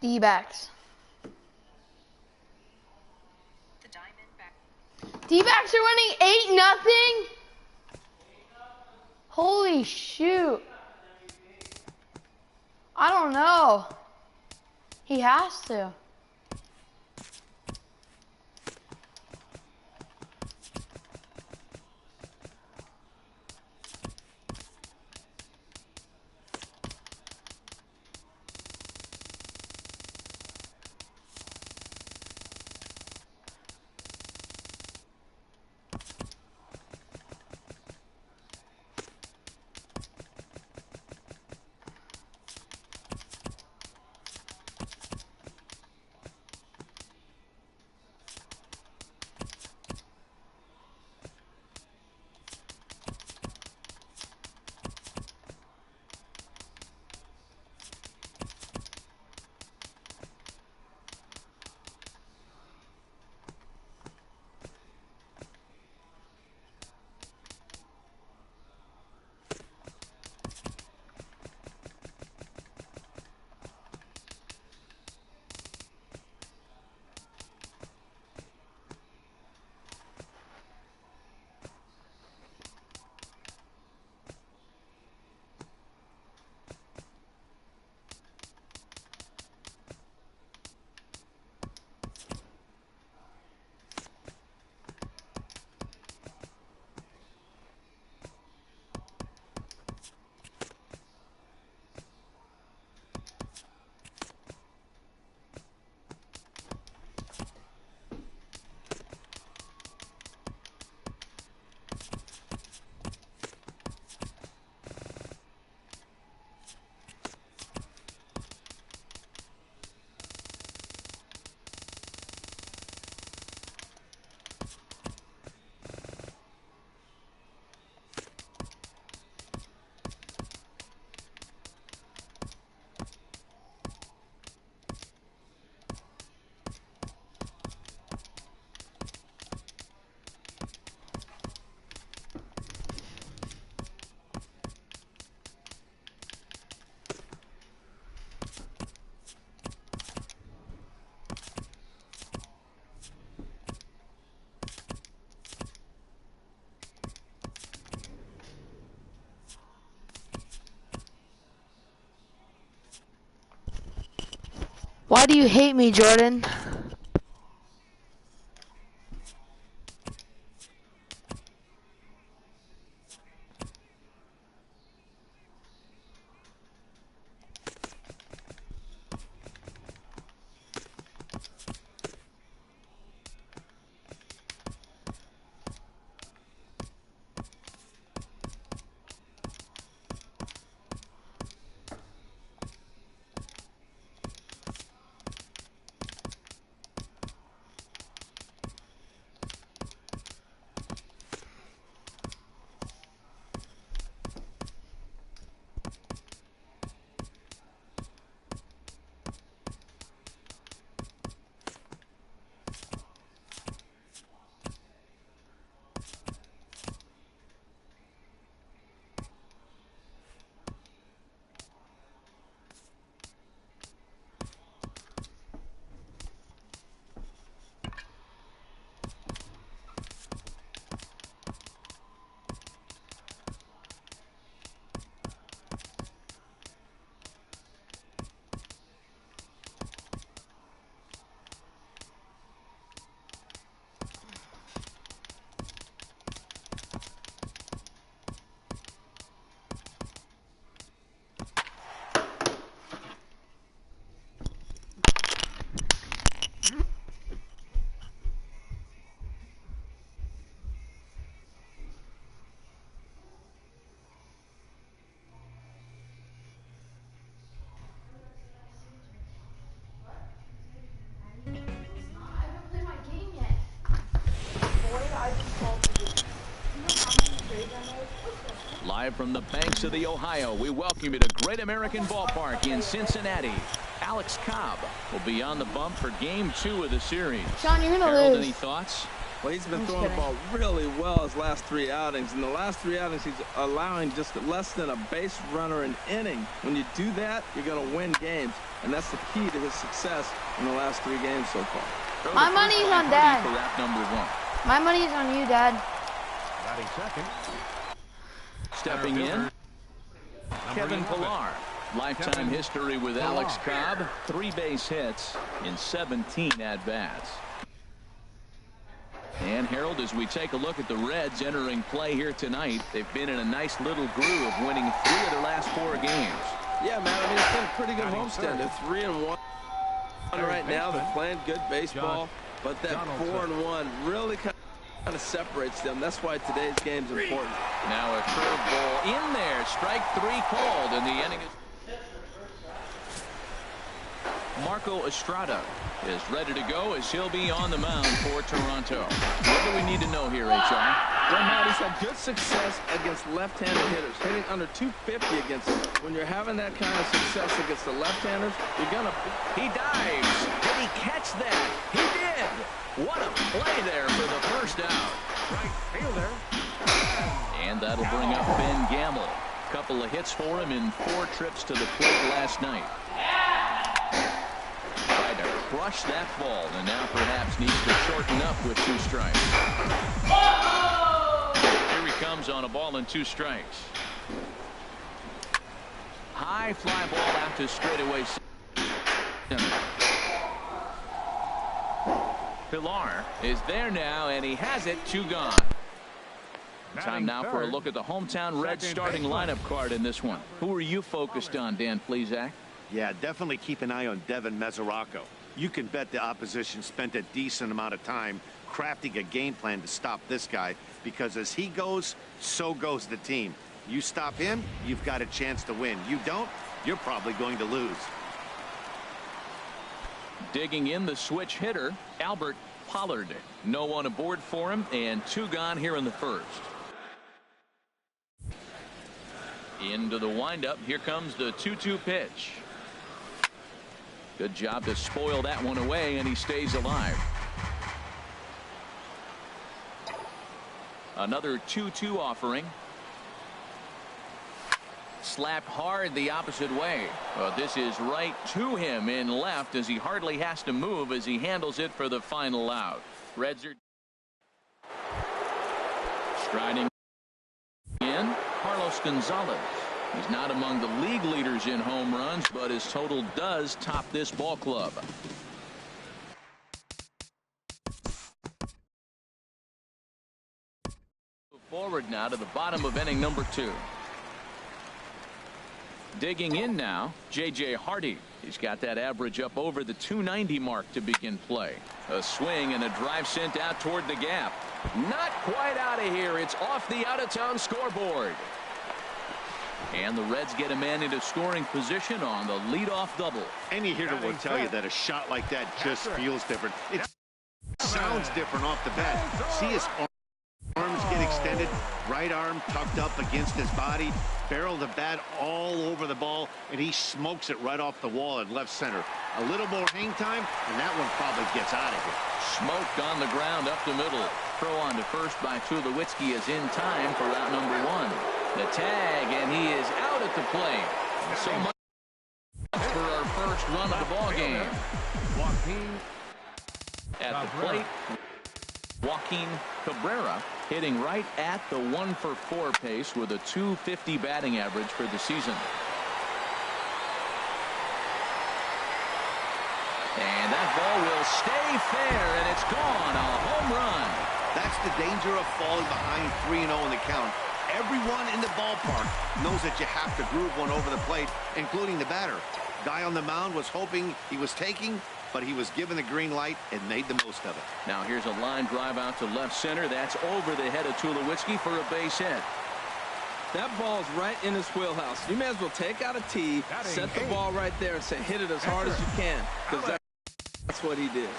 Speaker 6: D-backs. D-backs are winning 8-0. Holy shoot. I don't know. He has to. Why do you hate me, Jordan?
Speaker 2: Live from the banks of the Ohio, we welcome you to Great American Ballpark in Cincinnati. Alex Cobb will be on the bump for Game 2 of the series.
Speaker 6: Sean, you're gonna
Speaker 2: Harold,
Speaker 6: lose.
Speaker 2: any thoughts?
Speaker 3: Well, he's been throwing the ball really well his last 3 outings. In the last 3 outings, he's allowing just less than a base runner an inning. When you do that, you're going to win games. And that's the key to his success in the last 3 games so far.
Speaker 6: My money's on Dad.
Speaker 2: For wrap number 1.
Speaker 6: My money's on you, Dad.
Speaker 4: Batting second.
Speaker 2: Stepping in, Kevin Pillar. Lifetime history with Alex Cobb. 3 base hits in 17 at-bats. And Harold, as we take a look at the Reds entering play here tonight, they've been in a nice little groove, winning 3 of their last 4 games.
Speaker 3: Yeah, man, I mean, it's been a pretty good homestand. They're 3-1 right now. They're playing good baseball, but that 4-1 really kind of separates them. That's why today's game's important.
Speaker 2: Now a curveball in there. Strike 3 called, and the inning is... Marco Estrada is ready to go as he'll be on the mound for Toronto. What do we need to know here, HR?
Speaker 3: Well, Matt, he's had good success against left-handed hitters, hitting under 250 against them. When you're having that kind of success against the left-handers, you're going to...
Speaker 2: He dives. Did he catch that? He did. What a play there for the first out.
Speaker 4: Right fielder.
Speaker 2: And that'll bring up Ben Gamble. Couple of hits for him in 4 trips to the plate last night. Tried to crush that ball, and now perhaps needs to shorten up with 2 strikes. Here he comes on a ball and 2 strikes. High fly ball out to straightaway center. Pillar is there now, and he has it. 2 gone. Time now for a look at the hometown Reds starting lineup card in this one. Who are you focused on, Dan Plesac?
Speaker 5: Yeah, definitely keep an eye on Devin Mesoraco. You can bet the opposition spent a decent amount of time crafting a game plan to stop this guy, because as he goes, so goes the team. You stop him, you've got a chance to win. You don't, you're probably going to lose.
Speaker 2: Digging in the switch hitter, Albert Pollard. No one aboard for him, and 2 gone here in the first. Into the windup. Here comes the 2-2 pitch. Good job to spoil that one away, and he stays alive. Another 2-2 offering. Slapped hard the opposite way. Well, this is right to him in left, as he hardly has to move as he handles it for the final out. Reds are striding in. Carlos Gonzalez. He's not among the league leaders in home runs, but his total does top this ball club. Forward now to the bottom of inning number 2. Digging in now, J.J. Hardy. He's got that average up over the 290 mark to begin play. A swing and a drive sent out toward the gap. Not quite out of here. It's off the out-of-town scoreboard. And the Reds get a man into scoring position on the leadoff double.
Speaker 5: Any hitter will tell you that a shot like that just feels different. It sounds different off the bat. See his arms get extended, right arm tucked up against his body, barrel the bat all over the ball, and he smokes it right off the wall in left center. A little more hang time, and that one probably gets out of here.
Speaker 2: Smoked on the ground up the middle. Throw on to first by Tulowitzki is in time for out number 1. The tag, and he is out at the plate. So much for our first run of the ball game. At the plate, Joaquin Cabrera hitting right at the 1-for-4 pace with a .250 batting average for the season. And that ball will stay fair, and it's gone. A home run.
Speaker 5: That's the danger of falling behind 3-0 in the count. Everyone in the ballpark knows that you have to groove one over the plate, including the batter. Guy on the mound was hoping he was taking, but he was given the green light and made the most of it.
Speaker 2: Now here's a line drive out to left center. That's over the head of Tulowitzki for a base hit.
Speaker 3: That ball's right in his wheelhouse. You may as well take out a tee, set the ball right there, and say, hit it as hard as you can, because that's what he did.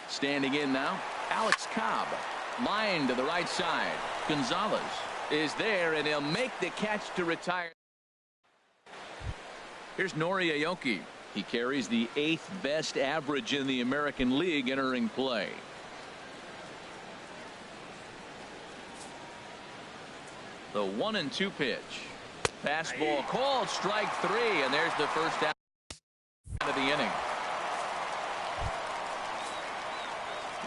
Speaker 2: Standing in now, Alex Cobb. Line to the right side. Gonzalez is there, and he'll make the catch to retire. Here's Nori Aoki. He carries the 8th best average in the American League entering play. The 1-2 pitch. Fastball called, strike 3, and there's the first out of the inning.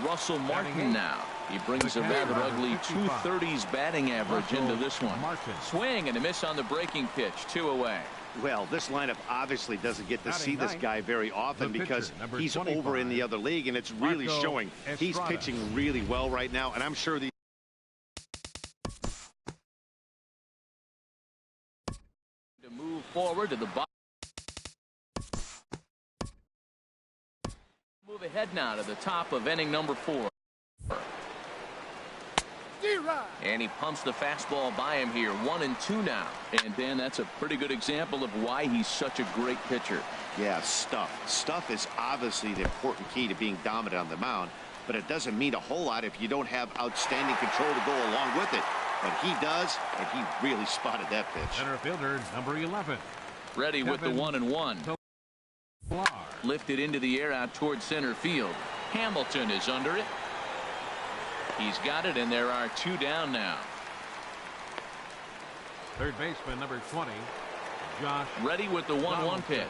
Speaker 2: Russell Martin now. He brings a rather ugly 230s batting average into this one. Swing and a miss on the breaking pitch. 2 away.
Speaker 5: Well, this lineup obviously doesn't get to see this guy very often because he's over in the other league, and it's really showing. He's pitching really well right now, and I'm sure the
Speaker 2: to move forward to the bottom. Move ahead now to the top of inning number 4. And he pumps the fastball by him here. 1-2 now. And Dan, that's a pretty good example of why he's such a great pitcher.
Speaker 5: Yeah, stuff is obviously the important key to being dominant on the mound, but it doesn't mean a whole lot if you don't have outstanding control to go along with it. But he does, and he really spotted that pitch.
Speaker 4: Center fielder number 11.
Speaker 2: Ready with the 1-1. Lifted into the air out towards center field. Hamilton is under it. He's got it, and there are 2 down now.
Speaker 4: Third baseman number 20, Josh.
Speaker 2: Ready with the 1-1 pitch.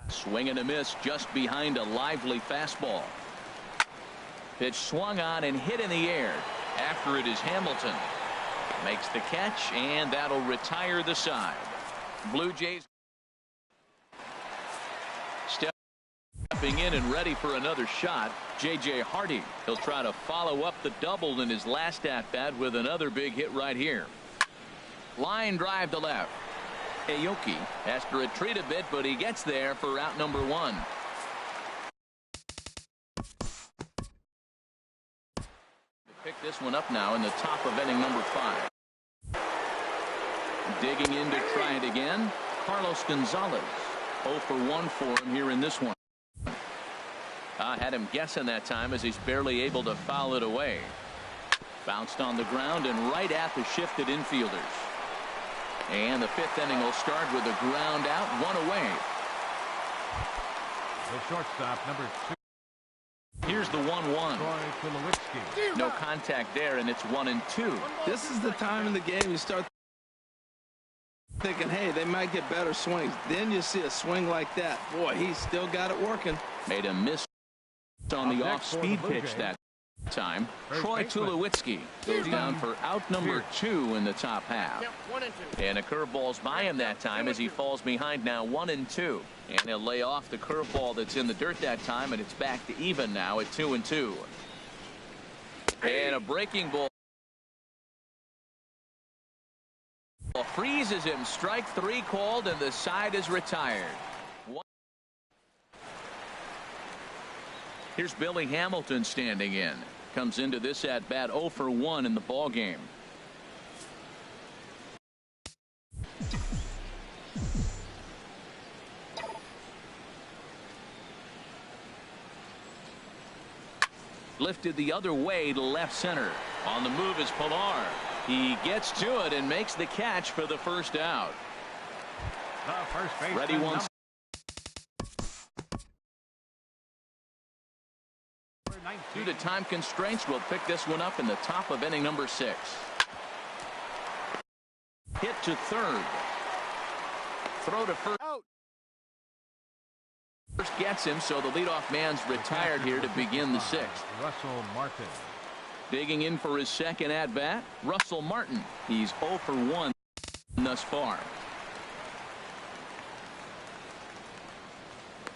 Speaker 2: Swing and a miss just behind a lively fastball. Pitch swung on and hit in the air. After it is Hamilton. Makes the catch, and that'll retire the side. Blue Jays stepping in and ready for another shot. J.J. Hardy. He'll try to follow up the double in his last at-bat with another big hit right here. Line drive to left. Aoki has to retreat a bit, but he gets there for out number 1. Pick this one up now in the top of inning number 5. Digging in to try it again. Carlos Gonzalez. 0 for 1 for him here in this one. Had him guessing that time as he's barely able to foul it away. Bounced on the ground and right at the shifted infielders. And the 5th inning will start with a ground out, 1 away.
Speaker 4: The shortstop number 2.
Speaker 2: Here's the 1-1. No contact there, and it's 1-2.
Speaker 3: This is the time in the game you start thinking, hey, they might get better swings. Then you see a swing like that. Boy, he's still got it working.
Speaker 2: Made a miss on the off-speed pitch that time. Troy Tulowitzki goes down for out number 2 in the top half. And a curveball's by him that time as he falls behind now 1-2. And he'll lay off the curveball that's in the dirt that time, and it's back to even now at 2-2. And a breaking ball freezes him. Strike 3 called, and the side is retired. Here's Billy Hamilton standing in. Comes into this at bat 0 for 1 in the ball game. Lifted the other way to left center. On the move is Pilar. He gets to it and makes the catch for the first out. Ready once. Due to time constraints, we'll pick this one up in the top of inning number 6. Hit to third. Throw to first. First gets him, so the leadoff man's retired here to begin the 6th.
Speaker 4: Russell Martin.
Speaker 2: Digging in for his second at-bat, Russell Martin. He's 0 for 1 thus far.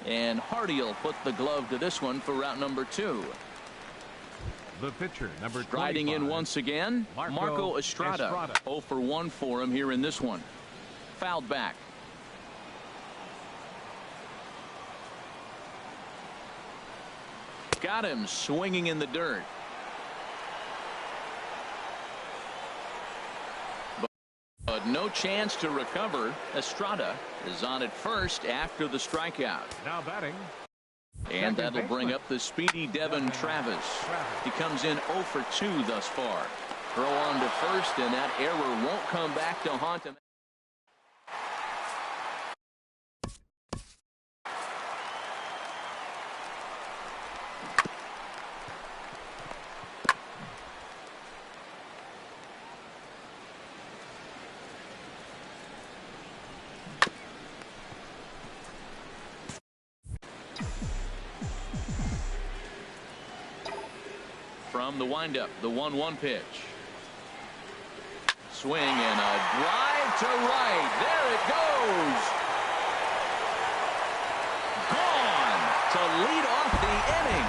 Speaker 2: And Hardy will put the glove to this one for route number 2.
Speaker 4: The pitcher, number 25.
Speaker 2: Striding in once again, Marco Estrada. 0 for 1 for him here in this one. Fouled back. Got him swinging in the dirt. But no chance to recover. Estrada is on at first after the strikeout.
Speaker 4: Now batting.
Speaker 2: And that'll bring up the speedy Devin Travis. He comes in 0 for 2 thus far. Throw on to first, and that error won't come back to haunt him. From the windup, the 1-1 pitch. Swing and a drive to right. There it goes. Gone to lead off the inning.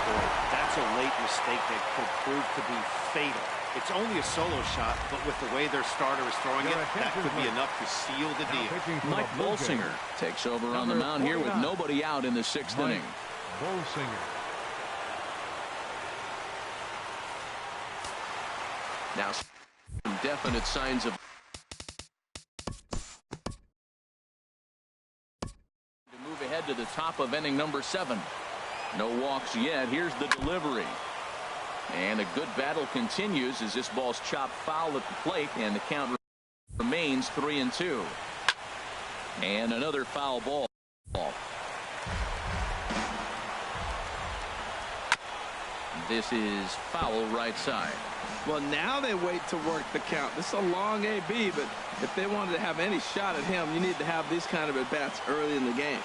Speaker 5: Boy, that's a late mistake that could prove to be fatal. It's only a solo shot, but with the way their starter is throwing it, that could be enough to seal the deal.
Speaker 2: Mike Bolsinger takes over on the mound here with nobody out in the 6th inning.
Speaker 4: Bolsinger.
Speaker 2: Now some definite signs of to move ahead to the top of inning number 7. No walks yet. Here's the delivery. And a good battle continues as this ball's chopped foul at the plate, and the count remains 3-2. And another foul ball. This is foul right side.
Speaker 3: Well, now they wait to work the count. This is a long AB, but if they wanted to have any shot at him, you need to have these kind of at-bats early in the game.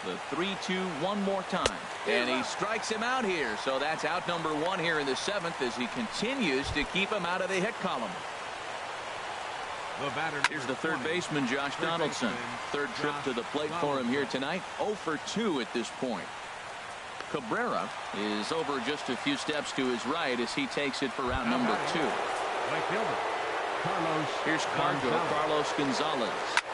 Speaker 2: The 3-2 one more time. And he strikes him out here. So that's out number 1 here in the 7th as he continues to keep him out of the hit column. Here's the third baseman, Josh Donaldson. Third trip to the plate for him here tonight. 0 for 2 at this point. Cabrera is over just a few steps to his right as he takes it for route number 2. Here's Carlos Gonzalez.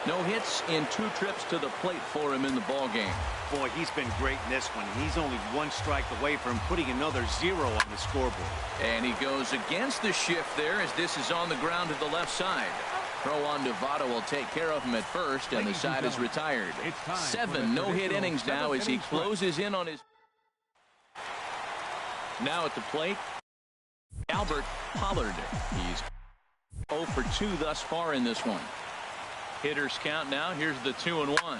Speaker 2: No hits in 2 trips to the plate for him in the ball game.
Speaker 5: Boy, he's been great in this one. He's only 1 strike away from putting another 0 on the scoreboard.
Speaker 2: And he goes against the shift there as this is on the ground to the left side. Throw on Nevada will take care of him at first, and the side is retired. 7 no-hit innings now as he closes in on his. Now at the plate, Albert Pollard. He's 0 for 2 thus far in this one. Hitters count now. Here's the 2-1.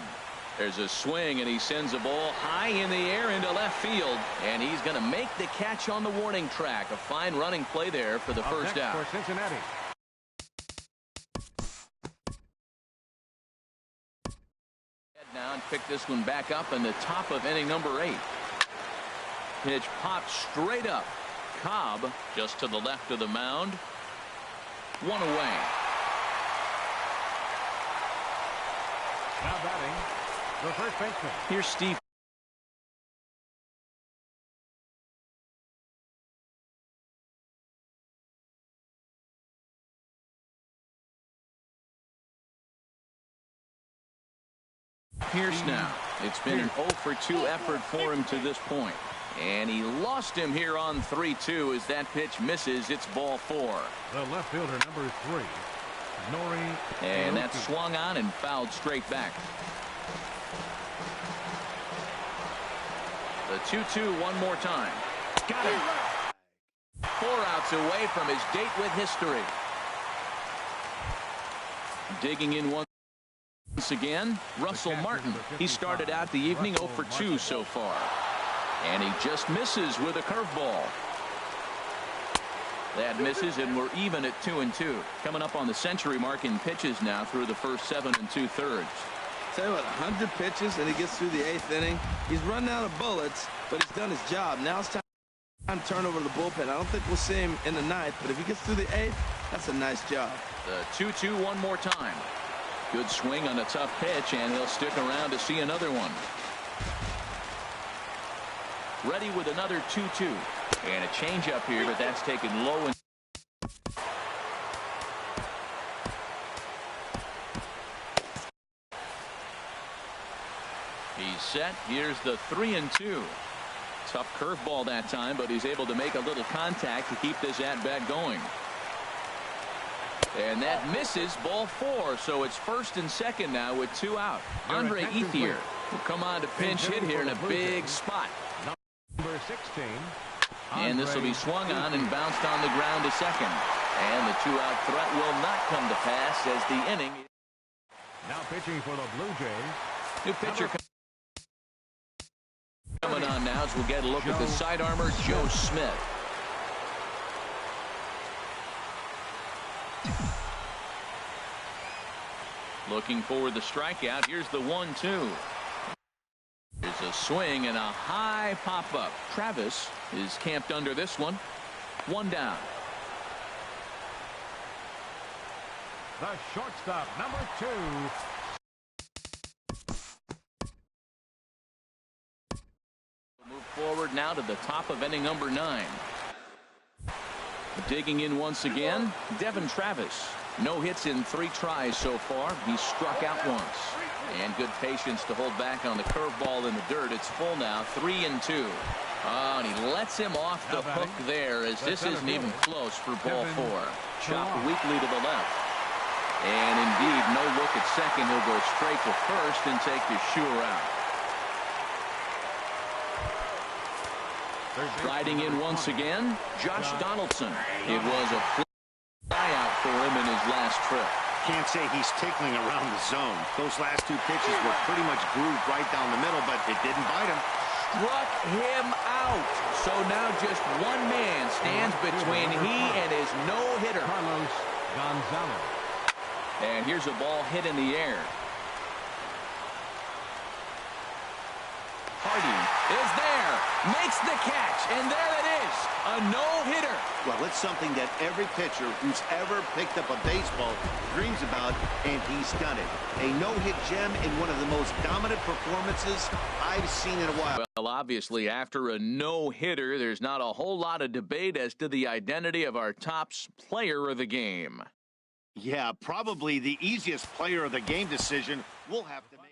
Speaker 2: There's a swing, and he sends a ball high in the air into left field, and he's going to make the catch on the warning track. A fine running play there for the first out.
Speaker 4: For Cincinnati.
Speaker 2: Now and pick this one back up in the top of inning number 8. Pitch popped straight up. Cobb just to the left of the mound. 1 away.
Speaker 4: Now batting, the first baseman.
Speaker 2: Here's Steve. Pierce now. It's been an 0 for 2 effort for him to this point. And he lost him here on 3-2 as that pitch misses. It's ball 4.
Speaker 4: The left fielder, number 3, Nori.
Speaker 2: And that swung on and fouled straight back. The 2-2 one more time. Got him. 4 outs away from his date with history. Digging in once again, Russell Martin. He started out the evening 0 for 2 so far. And he just misses with a curveball. That misses, and we're even at 2-2. Coming up on the century mark in pitches now through the first 7 2/3.
Speaker 3: Tell you what, 100 pitches, and he gets through the 8th inning. He's run out of bullets, but he's done his job. Now it's time to turn over the bullpen. I don't think we'll see him in the 9th, but if he gets through the 8th, that's a nice job.
Speaker 2: The 2-2 one more time. Good swing on a tough pitch, and he'll stick around to see another one. Ready with another 2-2. And a changeup here, but that's taken low. And he's set. Here's the 3-2. Tough curveball that time, but he's able to make a little contact to keep this at-bat going. And that misses, ball 4. So it's first and second now with 2 out. Andre Ethier will come on to pinch hit here in a big spot.
Speaker 4: Number 16.
Speaker 2: And this will be swung on and bounced on the ground to second. And the 2-out threat will not come to pass as the inning.
Speaker 4: Now pitching for the Blue Jays.
Speaker 2: New pitcher coming on now as we'll get a look at the side armor, Joe Smith. Looking for the strikeout. Here's the 1-2. There's The swing and a high pop-up. Travis is camped under this one. One down.
Speaker 4: The shortstop, number 2.
Speaker 2: Move forward now to the top of inning number 9. Digging in once again, Devin Travis. No hits in 3 tries so far. He's struck out once. And good patience to hold back on the curveball in the dirt. It's full now, 3-2. Oh, and he lets him off the hook there, as this isn't even close for ball 4. Chopped weakly to the left. And indeed, no look at second. He'll go straight to first and take the sure out. Riding in once again, Josh Donaldson. It was a fly out for him in his last trip.
Speaker 5: Can't say he's tickling around the zone. Those last 2 pitches were pretty much grooved right down the middle, but it didn't bite him.
Speaker 2: Struck him out. So now just one man stands between he and his no-hitter.
Speaker 4: Carlos Gonzalez.
Speaker 2: And here's a ball hit in the air. Hardy is there, makes the catch, and there it is, a no-hitter.
Speaker 5: Well, it's something that every pitcher who's ever picked up a baseball dreams about, and he's done it. A no-hit gem in one of the most dominant performances I've seen in a while.
Speaker 2: Well, obviously, after a no-hitter, there's not a whole lot of debate as to the identity of our top player of the game.
Speaker 5: Yeah, probably the easiest player of the game decision we'll have to make.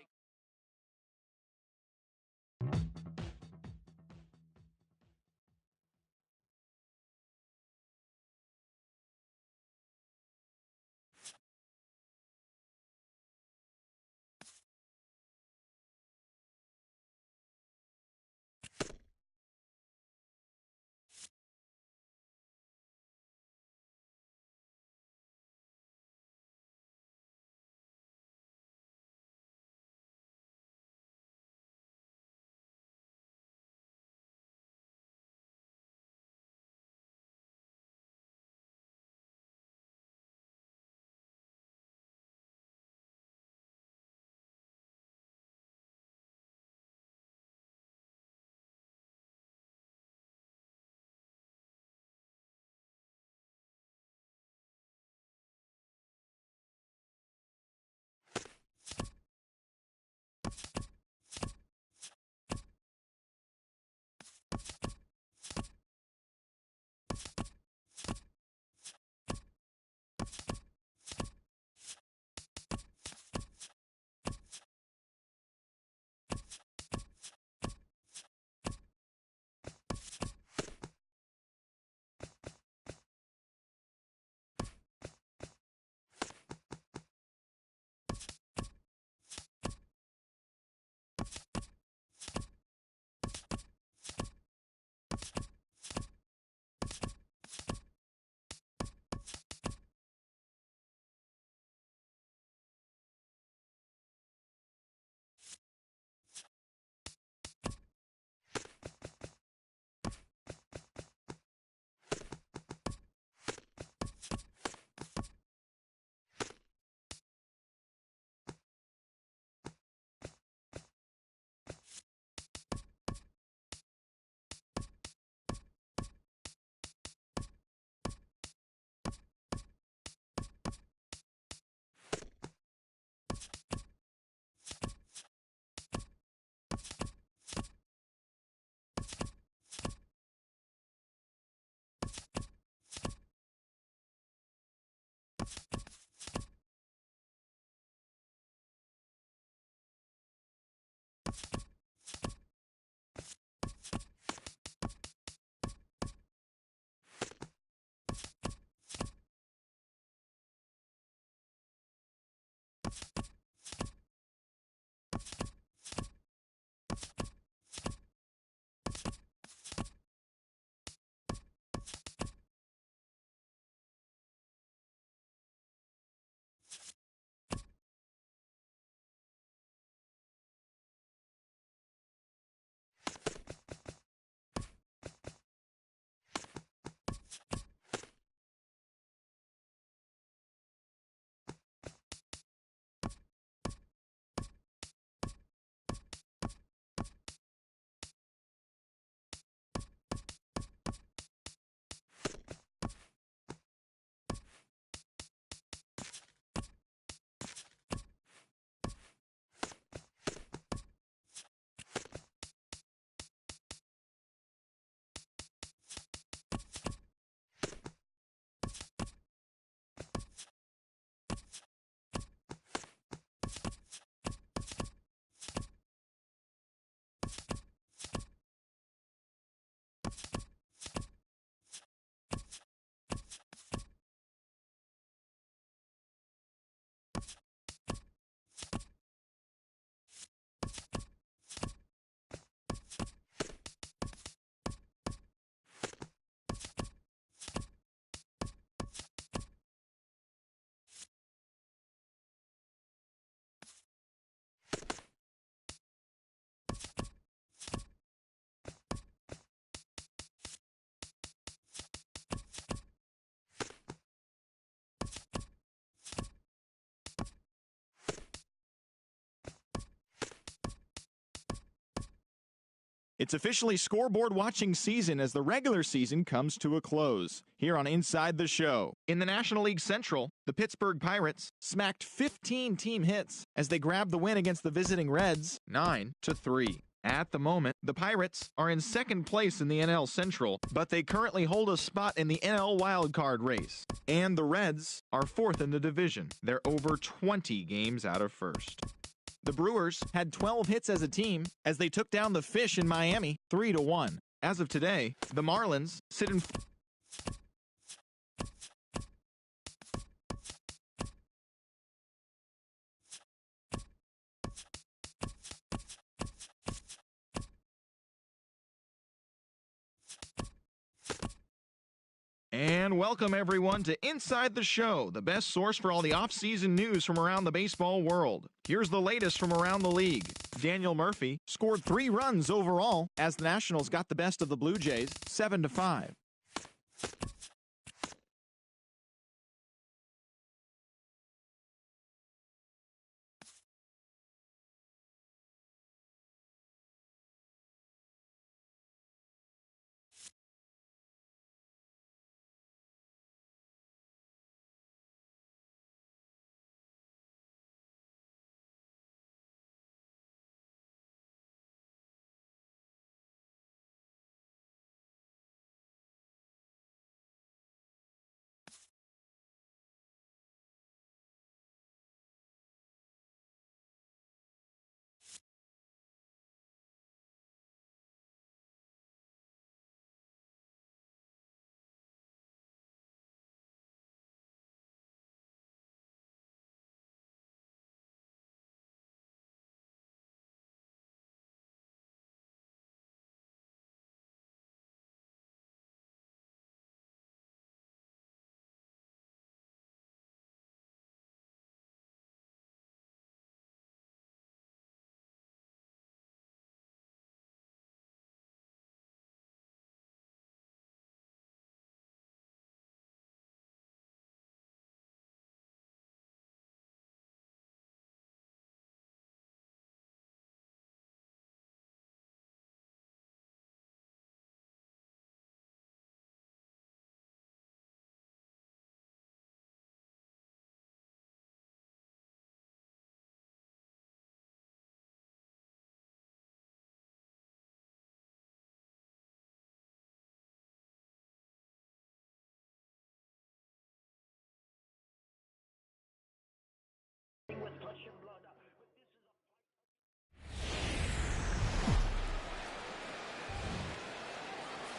Speaker 7: It's officially scoreboard watching season as the regular season comes to a close. Here on Inside the Show. In the National League Central, the Pittsburgh Pirates smacked 15 team hits as they grabbed the win against the visiting Reds 9-3. At the moment, the Pirates are in second place in the NL Central, but they currently hold a spot in the NL wildcard race. And the Reds are fourth in the division. They're over 20 games out of first. The Brewers had 12 hits as a team as they took down the Fish in Miami 3-1. As of today, the Marlins sit in And welcome everyone to Inside the Show, the best source for all the off-season news from around the baseball world. Here's the latest from around the league. Daniel Murphy scored 3 runs overall as the Nationals got the best of the Blue Jays 7-5.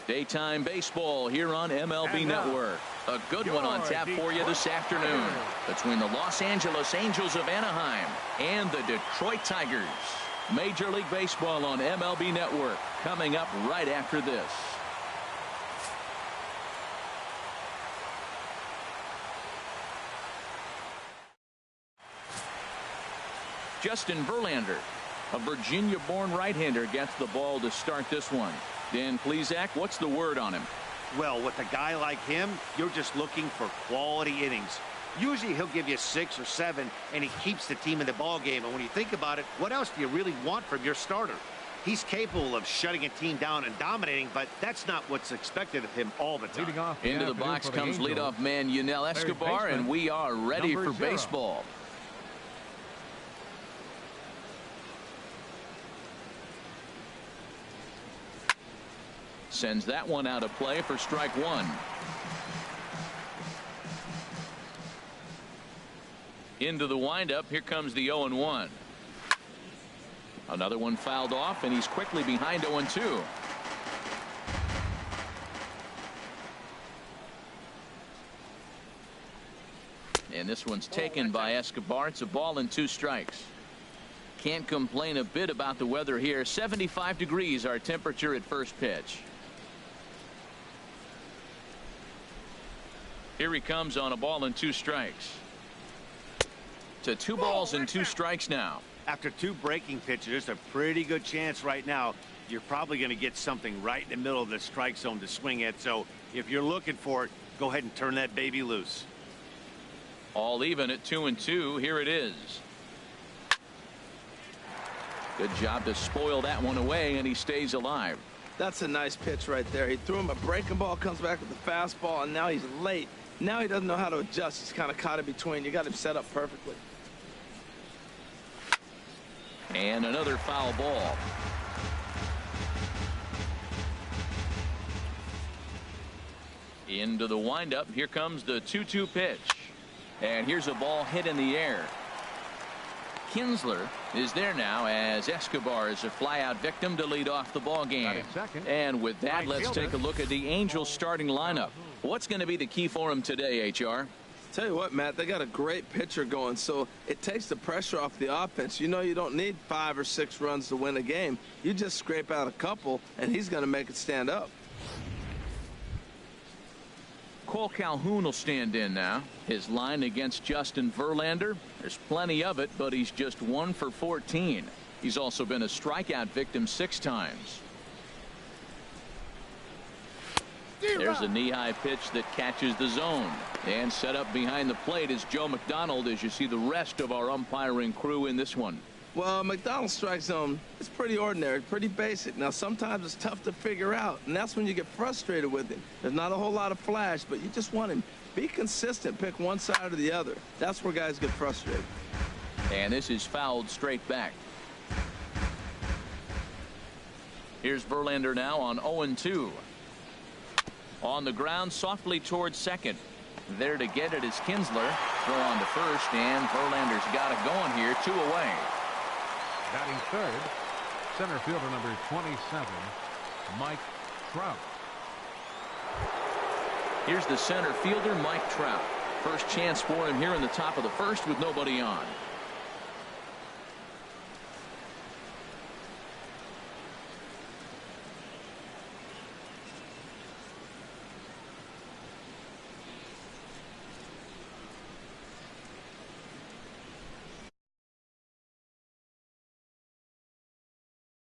Speaker 2: Daytime baseball here on MLB Network. A good one on tap for you this afternoon between the Los Angeles Angels of Anaheim and the Detroit Tigers. Major League Baseball on MLB Network coming up right after this. Justin Verlander, a Virginia-born right-hander, gets the ball to start this one. Dan Plesac, what's the word on him?
Speaker 5: Well, with a guy like him, you're just looking for quality innings. Usually he'll give you 6 or 7, and he keeps the team in the ball game. And when you think about it, what else do you really want from your starter? He's capable of shutting a team down and dominating, but that's not what's expected of him all the time.
Speaker 2: Into the box comes leadoff man Yunel Escobar, and we are ready for baseball. Sends that one out of play for strike 1. Into the windup. Here comes the 0-1. Another one fouled off, and he's quickly behind 0-2. And this one's taken by Escobar. It's a ball and 2 strikes. Can't complain a bit about the weather here. 75 degrees our temperature at first pitch. Here he comes on a ball and 2 strikes. To 2 balls and 2 strikes now.
Speaker 5: After 2 breaking pitches, there's a pretty good chance right now you're probably going to get something right in the middle of the strike zone to swing at. So if you're looking for it, go ahead and turn that baby loose.
Speaker 2: All even at 2-2. Here it is. Good job to spoil that one away, and he stays alive.
Speaker 3: That's a nice pitch right there. He threw him a breaking ball, comes back with the fastball, and now he's late. Now he doesn't know how to adjust. He's kind of caught in between. You got him set up perfectly.
Speaker 2: And another foul ball. Into the windup. Here comes the 2-2 pitch. And here's a ball hit in the air. Kinsler is there now as Escobar is a flyout victim to lead off the ball game. And with that, let's take a look at the Angels starting lineup. What's going to be the key for him today, HR?
Speaker 3: Tell you what, Matt, they got a great pitcher going, so it takes the pressure off the offense. You know you don't need 5 or 6 runs to win a game. You just scrape out a couple, and he's going to make it stand up.
Speaker 2: Cole Calhoun will stand in now. His line against Justin Verlander. There's plenty of it, but he's just 1 for 14. He's also been a strikeout victim 6 times. There's a knee-high pitch that catches the zone. And set up behind the plate is Joe McDonald as you see the rest of our umpiring crew in this one.
Speaker 3: Well, McDonald's strike zone is pretty ordinary, pretty basic. Now, sometimes it's tough to figure out, and that's when you get frustrated with him. There's not a whole lot of flash, but you just want him. Be consistent. Pick one side or the other. That's where guys get frustrated.
Speaker 2: And this is fouled straight back. Here's Verlander now on 0-2. On the ground, softly towards second. There to get it is Kinsler. Throw on to first, and Verlander's got it going here. 2 away.
Speaker 4: Batting third, center fielder number 27, Mike Trout.
Speaker 2: Here's the center fielder, Mike Trout. First chance for him here in the top of the first with nobody on.